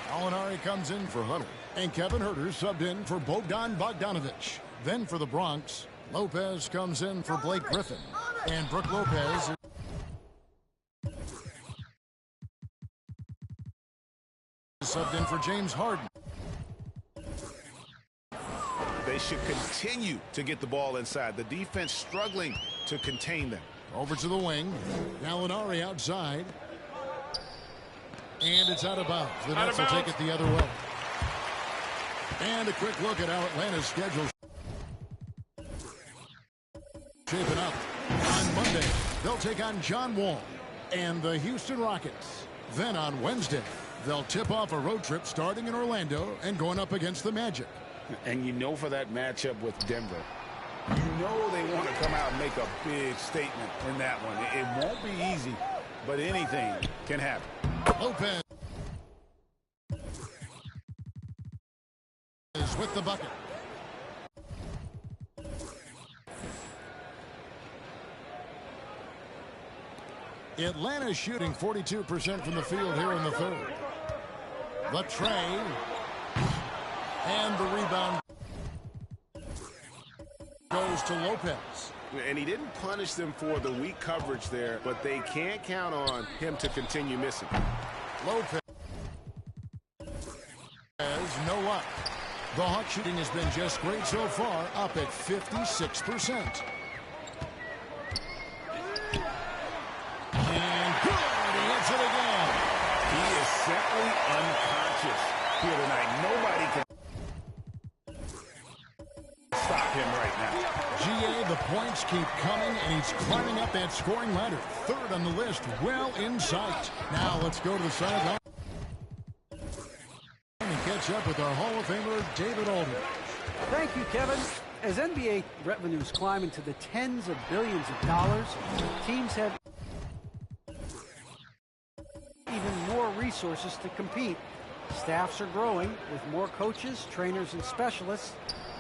Gallinari comes in for Hunter. And Kevin Huerter subbed in for Bogdan Bogdanovic. Then for the Bronx, Lopez comes in for Blake Griffin. And Brook Lopez is subbed in for James Harden. They should continue to get the ball inside. The defense struggling to contain them. Over to the wing. Gallinari outside. And it's out of bounds. The Nets will take it the other way. And a quick look at how Atlanta's schedule shaping up. On Monday, they'll take on John Wall and the Houston Rockets. Then on Wednesday, they'll tip off a road trip starting in Orlando and going up against the Magic. And you know, for that matchup with Denver, you know they want to come out and make a big statement in that one. It won't be easy, but anything can happen. Lopez with the bucket. Atlanta shooting 42% from the field here in the third. The tray. And the rebound goes to Lopez. And he didn't punish them for the weak coverage there, but they can't count on him to continue missing. Lopez no luck. The Hawk shooting has been just great so far, up at 56%. And good, he hits it again. He is simply unconscious here tonight. Nobody can stop him right now. GA, the points keep coming, and he's climbing up that scoring ladder. Third on the list, well in sight. Now let's go to the sideline and catch up with our Hall of Famer, David Aldridge. Thank you, Kevin. As NBA revenues climb into the tens of billions of dollars, teams have even more resources to compete. Staffs are growing with more coaches, trainers, and specialists,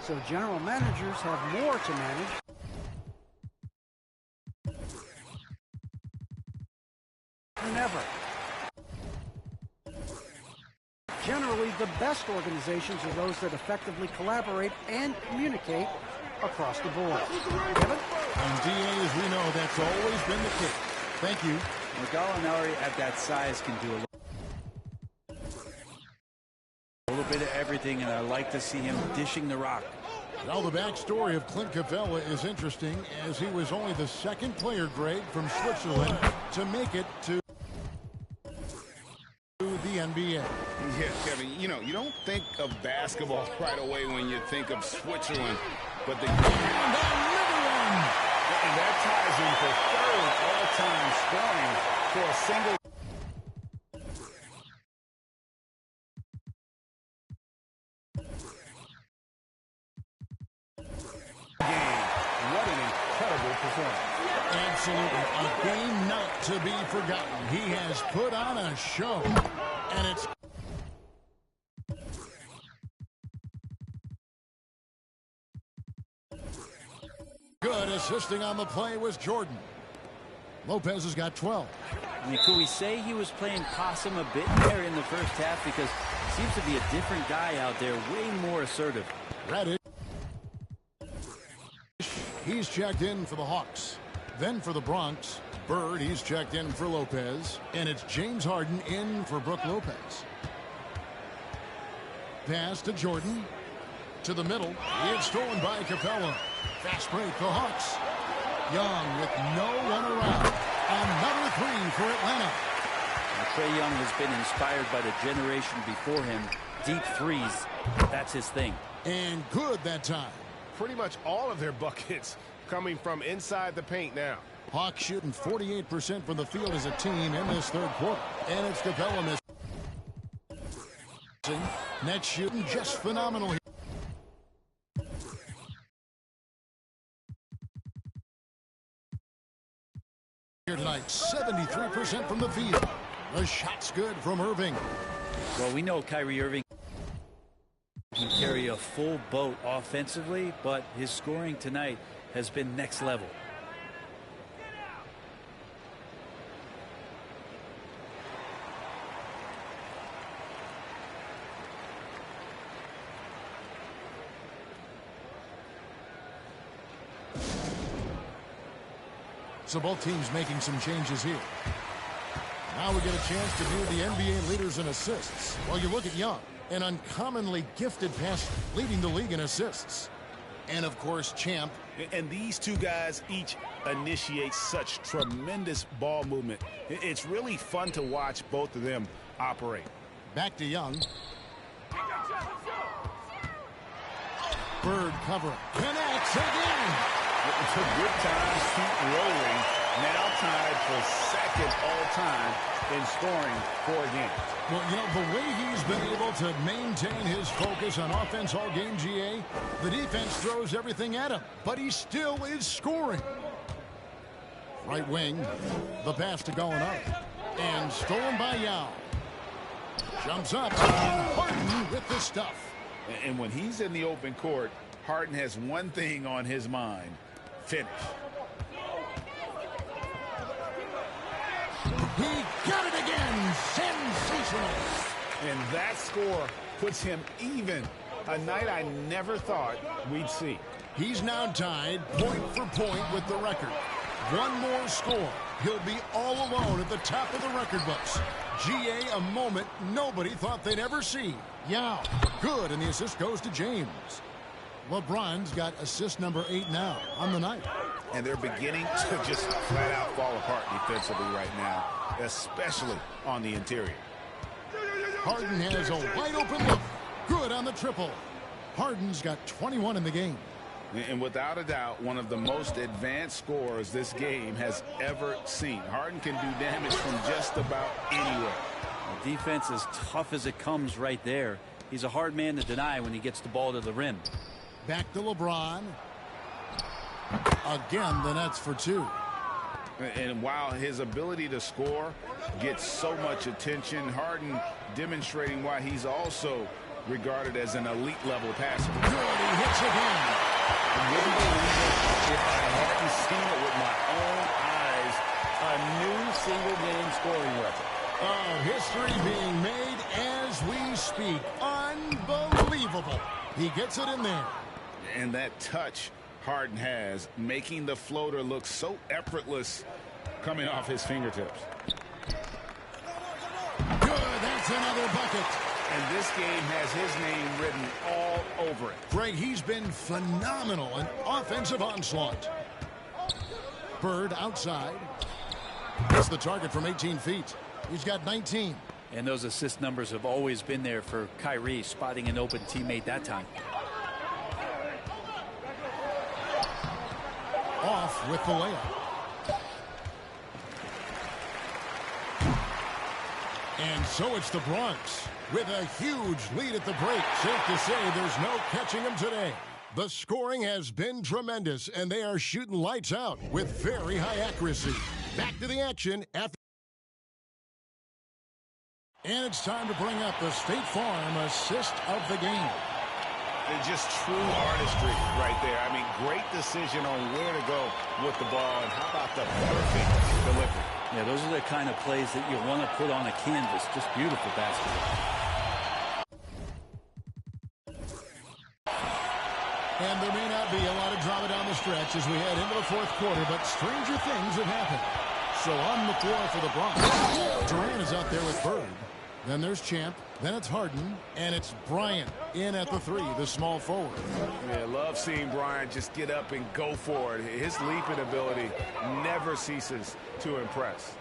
so general managers have more to manage. Than ever. Generally, the best organizations are those that effectively collaborate and communicate across the board. Kevin? And DA, as we know, that's always been the case. Thank you. Gallinari at that size can do a little bit of everything, and I like to see him dishing the rock. Well, the backstory of Clint Capella is interesting, as he was only the second player, Greg, from Switzerland to make it to the NBA. Yeah, Kevin, you know, you don't think of basketball right away when you think of Switzerland, but the And another one! And that ties in for third all-time scoring for a single game. What an incredible performance. Absolutely. A game not to be forgotten. He has put on a show. And it's good. Assisting on the play was Jordan. Lopez has got 12. I mean, could we say he was playing possum a bit there in the first half? Because he seems to be a different guy out there, way more assertive. Reddish. He's checked in for the Hawks. Then for the Bronx, Bird, he's checked in for Lopez. And it's James Harden in for Brook Lopez. Pass to Jordan. To the middle. It's stolen by Capella. Fast break, the Hawks. Young with no one around. Another three for Atlanta. Trae Young has been inspired by the generation before him. Deep threes, that's his thing. And good that time. Pretty much all of their buckets coming from inside the paint now. Hawks shooting 48% from the field as a team in this third quarter. And it's Capella missed. Net shooting just phenomenal here tonight. 73% from the field. The shot's good from Irving. Well, we know Kyrie Irving can carry a full boat offensively, but his scoring tonight has been next level. So both teams making some changes here. Now we get a chance to view the NBA leaders in assists. Well, you look at Young, an uncommonly gifted passer, leading the league in assists. And, of course, Champ. And these two guys each initiate such tremendous ball movement. It's really fun to watch both of them operate. Back to Young. Bird cover. Connects again. It's a good time to keep rolling. Now tied for second all-time in scoring for a game. Well, you know, the way he's been able to maintain his focus on offense all game, GA, the defense throws everything at him, but he still is scoring. Right wing, the pass to going up, and stolen by Yao. Jumps up, and Harden with the stuff. And when he's in the open court, Harden has one thing on his mind: finish. He got it again. Sensational. And that score puts him even. A night I never thought we'd see. He's now tied point for point with the record. One more score. He'll be all alone at the top of the record books. GA, a moment nobody thought they'd ever see. Yao, good, and the assist goes to James. LeBron's got assist number 8 now on the night. And they're beginning to just flat out fall apart defensively right now, especially on the interior. Harden has a wide open look. Good on the triple. Harden's got 21 in the game. And without a doubt, one of the most advanced scorers this game has ever seen. Harden can do damage from just about anywhere. The defense is tough as it comes right there. He's a hard man to deny when he gets the ball to the rim. Back to LeBron. Again, the Nets for 2. And while his ability to score gets so much attention, Harden demonstrating why he's also regarded as an elite level passer. Good, he hits again. I wouldn't believe it if I hadn't seen it with my own eyes. A new single-game scoring record. Oh, history being made as we speak. Unbelievable. He gets it in there. And that touch Harden has, making the floater look so effortless coming off his fingertips. Good, that's another bucket. And this game has his name written all over it. Greg, he's been phenomenal. An offensive onslaught. Bird outside. That's the target from 18 feet. He's got 19. And those assist numbers have always been there for Kyrie, spotting an open teammate that time. Off with the layup. And so it's the Bronx with a huge lead at the break. Safe to say there's no catching them today. The scoring has been tremendous, and they are shooting lights out with very high accuracy. Back to the action after. And it's time to bring up the State Farm assist of the game. It's just true artistry right there. I mean, great decision on where to go with the ball, and how about the perfect delivery. Yeah, those are the kind of plays that you want to put on a canvas. Just beautiful basketball. And there may not be a lot of drama down the stretch as we head into the fourth quarter, but stranger things have happened. So on the floor for the Bronx, Durant is out there with Bird. Then there's Champ. Then it's Harden. And it's Bryant in at the 3, the small forward. Yeah, love seeing Bryant just get up and go for it. His leaping ability never ceases to impress.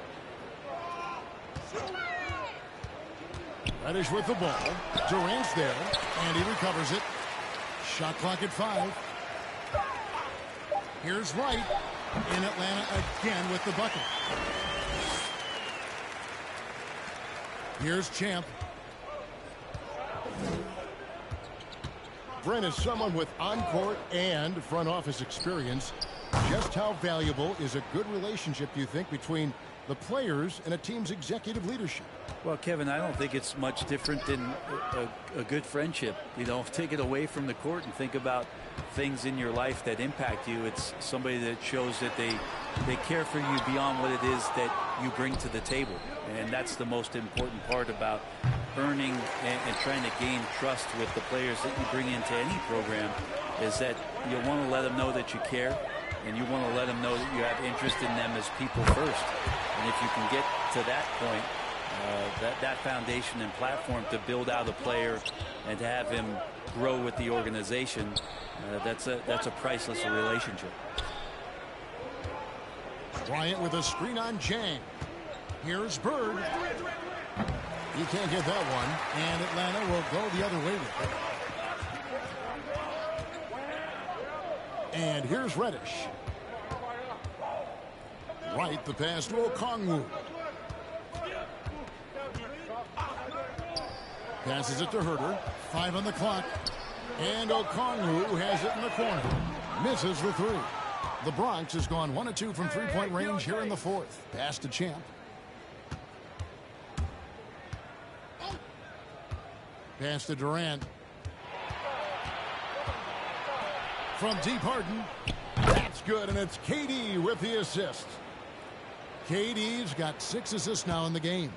Reddish with the ball. Durant's there. And he recovers it. Shot clock at 5. Here's Wright in Atlanta again with the bucket. Here's Champ. Brent, is someone with on-court and front office experience. Just how valuable is a good relationship, do you think, between the players and a team's executive leadership? Well, Kevin, I don't think it's much different than a good friendship. You know, take it away from the court and think about things in your life that impact you. It's somebody that shows that they care for you beyond what it is that you bring to the table. And that's the most important part about earning and trying to gain trust with the players that you bring into any program, is that you want to let them know that you care, and you want to let them know that you have interest in them as people first. And if you can get to that point, that foundation and platform to build out a player and to have him grow with the organization, that's a priceless relationship. Bryant with a screen on Jang. Here's Bird. He can't get that one, and Atlanta will go the other way with it. And here's Reddish. Right, the pass to Okongwu. Passes it to Herter. 5 on the clock. And Okongwu has it in the corner. Misses the 3. The Bronx has gone 1 of 2 from three-point range here in the fourth. Pass to Champ. Pass to Durant. From deep Harden. That's good, and it's KD with the assist. KD's got 6 assists now in the game.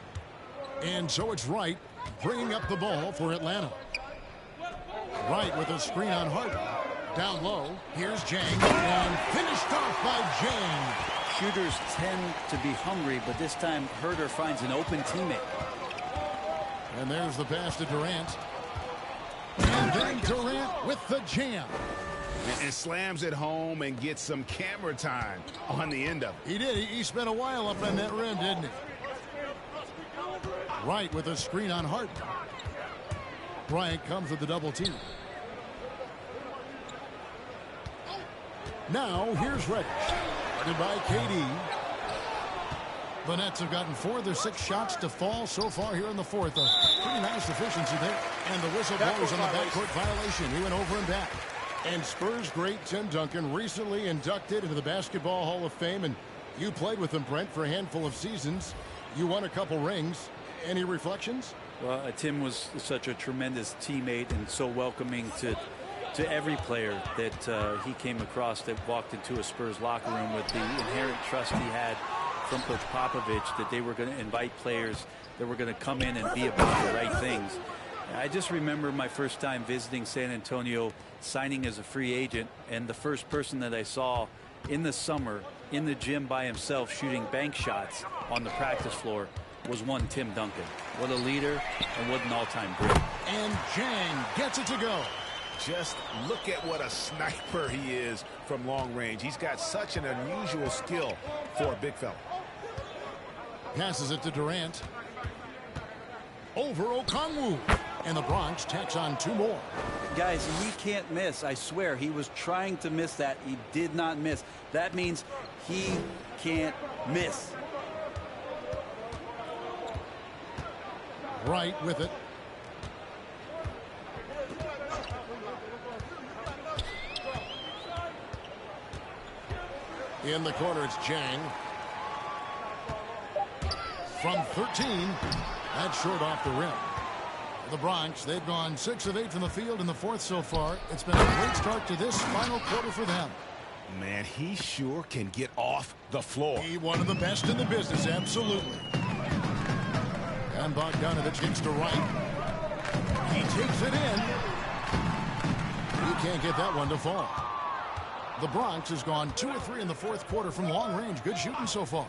And so it's Wright bringing up the ball for Atlanta. Wright with a screen on Harden. Down low. Here's Jang. And finished off by Jang. Shooters tend to be hungry, but this time Herter finds an open teammate. And there's the pass to Durant. And then Durant with the jam. And slams it home and gets some camera time on the end of it. He did. He spent a while up on that rim, didn't he? Wright with a screen on Harden. Bryant comes with the double team. Now here's Reddish. Guarded by KD. The Nets have gotten 4 of their 6 shots to fall so far here in the fourth. A pretty nice efficiency there. And the whistle blows on the backcourt violation. He went over and back. And Spurs great Tim Duncan recently inducted into the Basketball Hall of Fame. And you played with him, Brent, for a handful of seasons. You won a couple rings. Any reflections? Well, Tim was such a tremendous teammate and so welcoming to every player that he came across that walked into a Spurs locker room, with the inherent trust he had from Coach Popovich that they were going to invite players that were going to come in and be about the right things. I just remember my first time visiting San Antonio, signing as a free agent, and the first person that I saw in the summer in the gym by himself shooting bank shots on the practice floor was one Tim Duncan. What a leader and what an all-time great. And Jang gets it to go. Just look at what a sniper he is from long range. He's got such an unusual skill for a big fella. Passes it to Durant. Over Okongwu. And the Bronx tacks on 2 more. Guys, he can't miss. I swear, he was trying to miss that. He did not miss. That means he can't miss. Right with it. In the corner, it's Jang. From 13, that's short off the rim. The Bronx, they've gone 6 of 8 from the field in the fourth so far. It's been a great start to this final quarter for them. Man, he sure can get off the floor. He one of the best in the business, absolutely. And Bogdanovich gets to right. He takes it in. He can't get that one to fall. The Bronx has gone 2 of 3 in the fourth quarter from long range. Good shooting so far.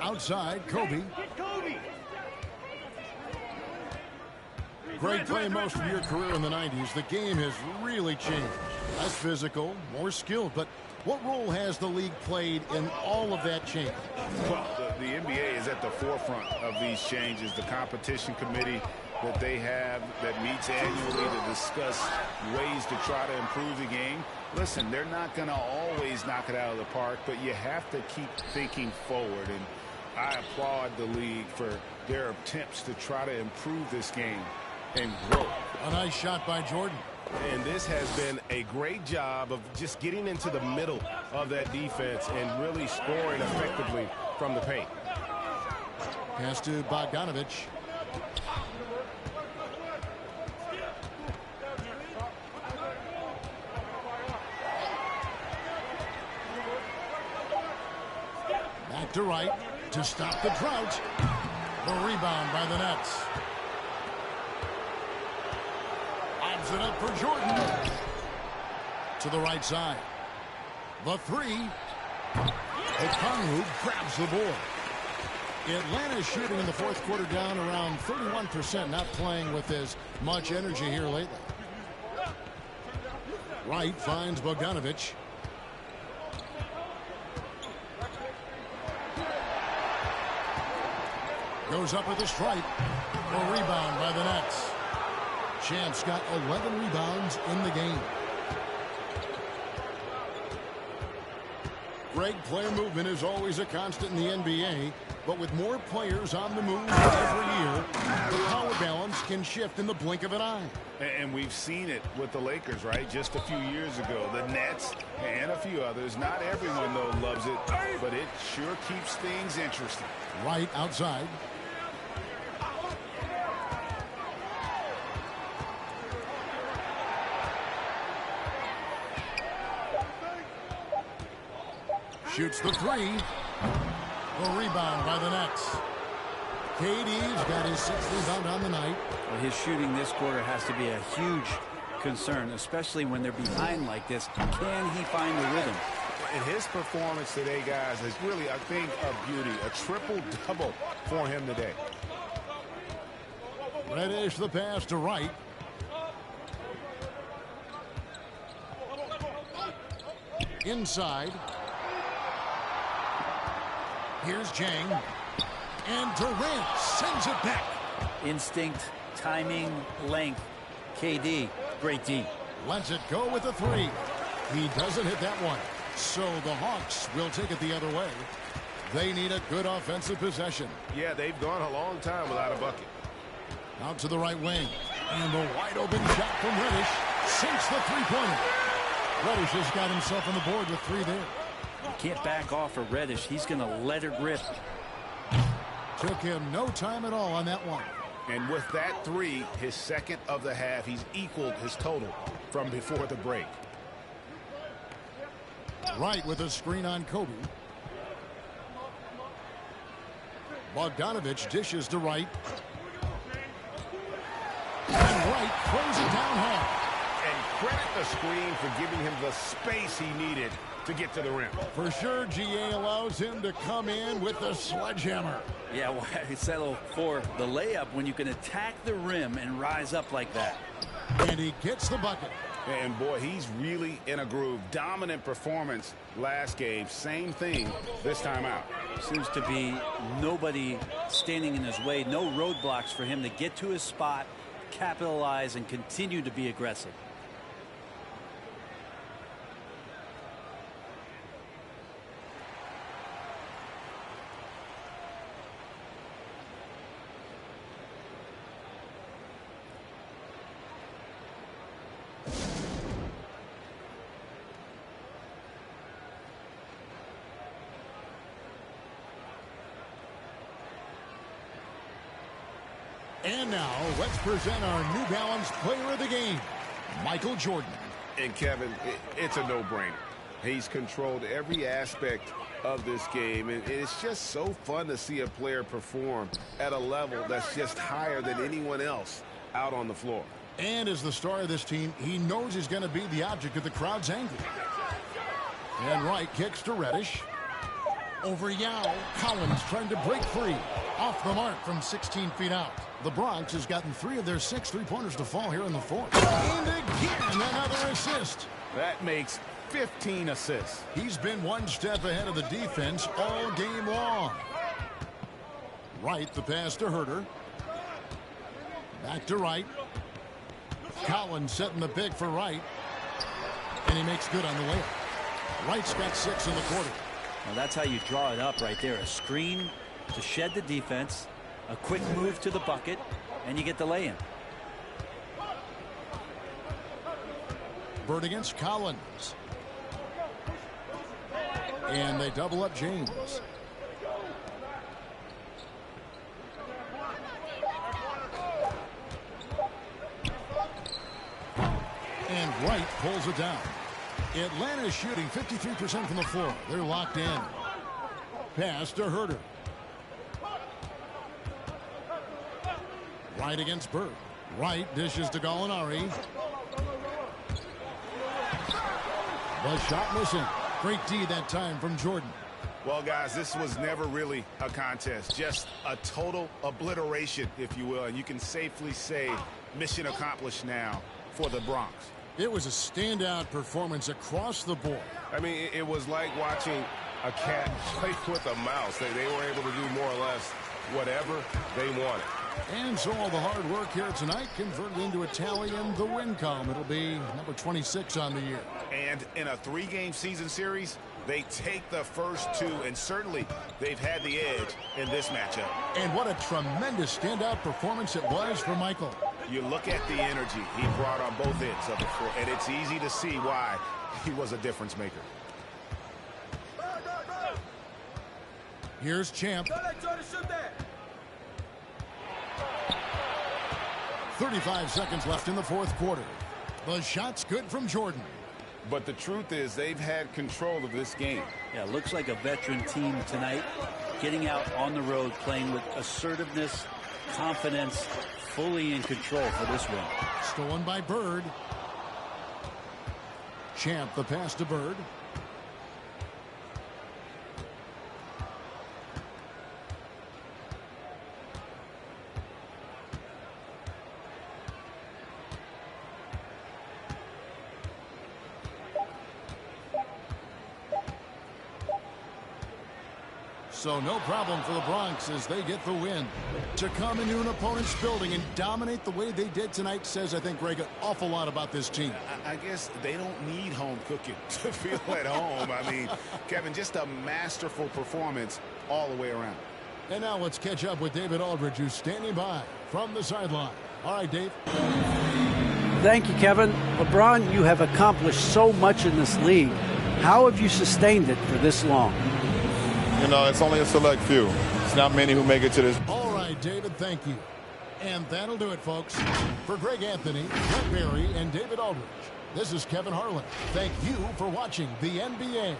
Outside, Kobe. Great play most of your career in the 90s. The game has really changed. Less physical, more skilled. But what role has the league played in all of that change? Well, the NBA is at the forefront of these changes. The competition committee that they have that meets annually to discuss ways to try to improve the game. Listen, they're not going to always knock it out of the park, but you have to keep thinking forward. And I applaud the league for their attempts to try to improve this game. and growth. A nice shot by Jordan. And this has been a great job of just getting into the middle of that defense and really scoring effectively from the paint. Pass to Bogdanovich. Back to Wright to stop the drought. The rebound by the Nets. Lobs it up for Jordan. To the right side. The three. Okongwu grabs the board. Atlanta's shooting in the fourth quarter down around 31%, not playing with as much energy here lately. Wright finds Bogdanovich. Goes up with a strike. A rebound by the Nets. Champ's got 11 rebounds in the game. Greg, player movement is always a constant in the NBA, but with more players on the move every year, the power balance can shift in the blink of an eye. And we've seen it with the Lakers, right? Just a few years ago, the Nets and a few others. Not everyone, though, loves it, but it sure keeps things interesting. Right outside. Shoots the three. The rebound by the Nets. KD's got his sixth rebound on the night. Well, his shooting this quarter has to be a huge concern, especially when they're behind like this. Can he find the rhythm? And his performance today, guys, is really a thing of beauty. A triple-double for him today. Reddish the pass to Wright. Inside. Here's Jang. And Durant sends it back. Instinct, timing, length. KD, great D. Lets it go with a three. He doesn't hit that one. So the Hawks will take it the other way. They need a good offensive possession. Yeah, they've gone a long time without a bucket. Out to the right wing. And the wide open shot from Reddish sinks the three-pointer. Reddish has got himself on the board with three there. You can't back off of Reddish. He's going to let it rip. Took him no time at all on that one. And with that three, his second of the half, he's equaled his total from before the break. Wright with a screen on Kobe. Bogdanovich dishes to Wright. And Wright throws it down hard. And credit the screen for giving him the space he needed to get to the rim. For sure, GA allows him to come in with the sledgehammer. Yeah, well, settle for the layup when you can attack the rim and rise up like that. And he gets the bucket. And boy, he's really in a groove. Dominant performance last game. Same thing this time out. Seems to be nobody standing in his way. No roadblocks for him to get to his spot, capitalize, and continue to be aggressive. And now, let's present our New Balance player of the game, Michael Jordan. And Kevin, it's a no-brainer. He's controlled every aspect of this game, and it's just so fun to see a player perform at a level that's just higher than anyone else out on the floor. And as the star of this team, he knows he's going to be the object of the crowd's anger. And Wright kicks to Reddish. Over Yao. Collins trying to break free. Off the mark from 16 feet out. The Bronx has gotten 3 of their 6 three-pointers to fall here in the fourth. And again, another assist. That makes 15 assists. He's been one step ahead of the defense all game long. Wright, the pass to Herter. Back to Wright. Collins setting the pick for Wright. And he makes good on the layup. Wright's got 6 in the quarter. Well, that's how you draw it up right there. A screen to shed the defense, a quick move to the bucket, and you get the lay-in. Bird against Collins. And they double up James. And Wright pulls it down. Atlanta is shooting 53% from the floor. They're locked in. Pass to Herter. Wright against Bird. Wright dishes to Gallinari. The shot missing. Great D that time from Jordan. Well, guys, this was never really a contest. Just a total obliteration, if you will. And you can safely say mission accomplished now for the Bronx. It was a standout performance across the board. I mean, it was like watching a cat play with a mouse. They were able to do more or less whatever they wanted. And so all the hard work here tonight converted into a tally in the win column. It'll be number 26 on the year. And in a 3-game season series, they take the first 2, and certainly they've had the edge in this matchup. And what a tremendous standout performance it was for Michael. You look at the energy he brought on both ends of the floor, and it's easy to see why he was a difference maker. Here's Champ. 35 seconds left in the fourth quarter. The shot's good from Jordan. But the truth is they've had control of this game. Yeah, looks like a veteran team tonight, getting out on the road, playing with assertiveness, confidence, fully in control for this win. Stolen by Bird. Champ the pass to Bird. So no problem for the Bronx as they get the win. To come into an opponent's building and dominate the way they did tonight says, I think, Greg, an awful lot about this team. I guess they don't need home cooking to feel at home. I mean, Kevin, just a masterful performance all the way around. And now let's catch up with David Aldridge, who's standing by from the sideline. All right, Dave. Thank you, Kevin. LeBron, you have accomplished so much in this league. How have you sustained it for this long? You know, it's only a select few. It's not many who make it to this. All right, David, thank you. And that'll do it, folks. For Greg Anthony, Brett Barry, and David Aldridge, this is Kevin Harlan. Thank you for watching the NBA.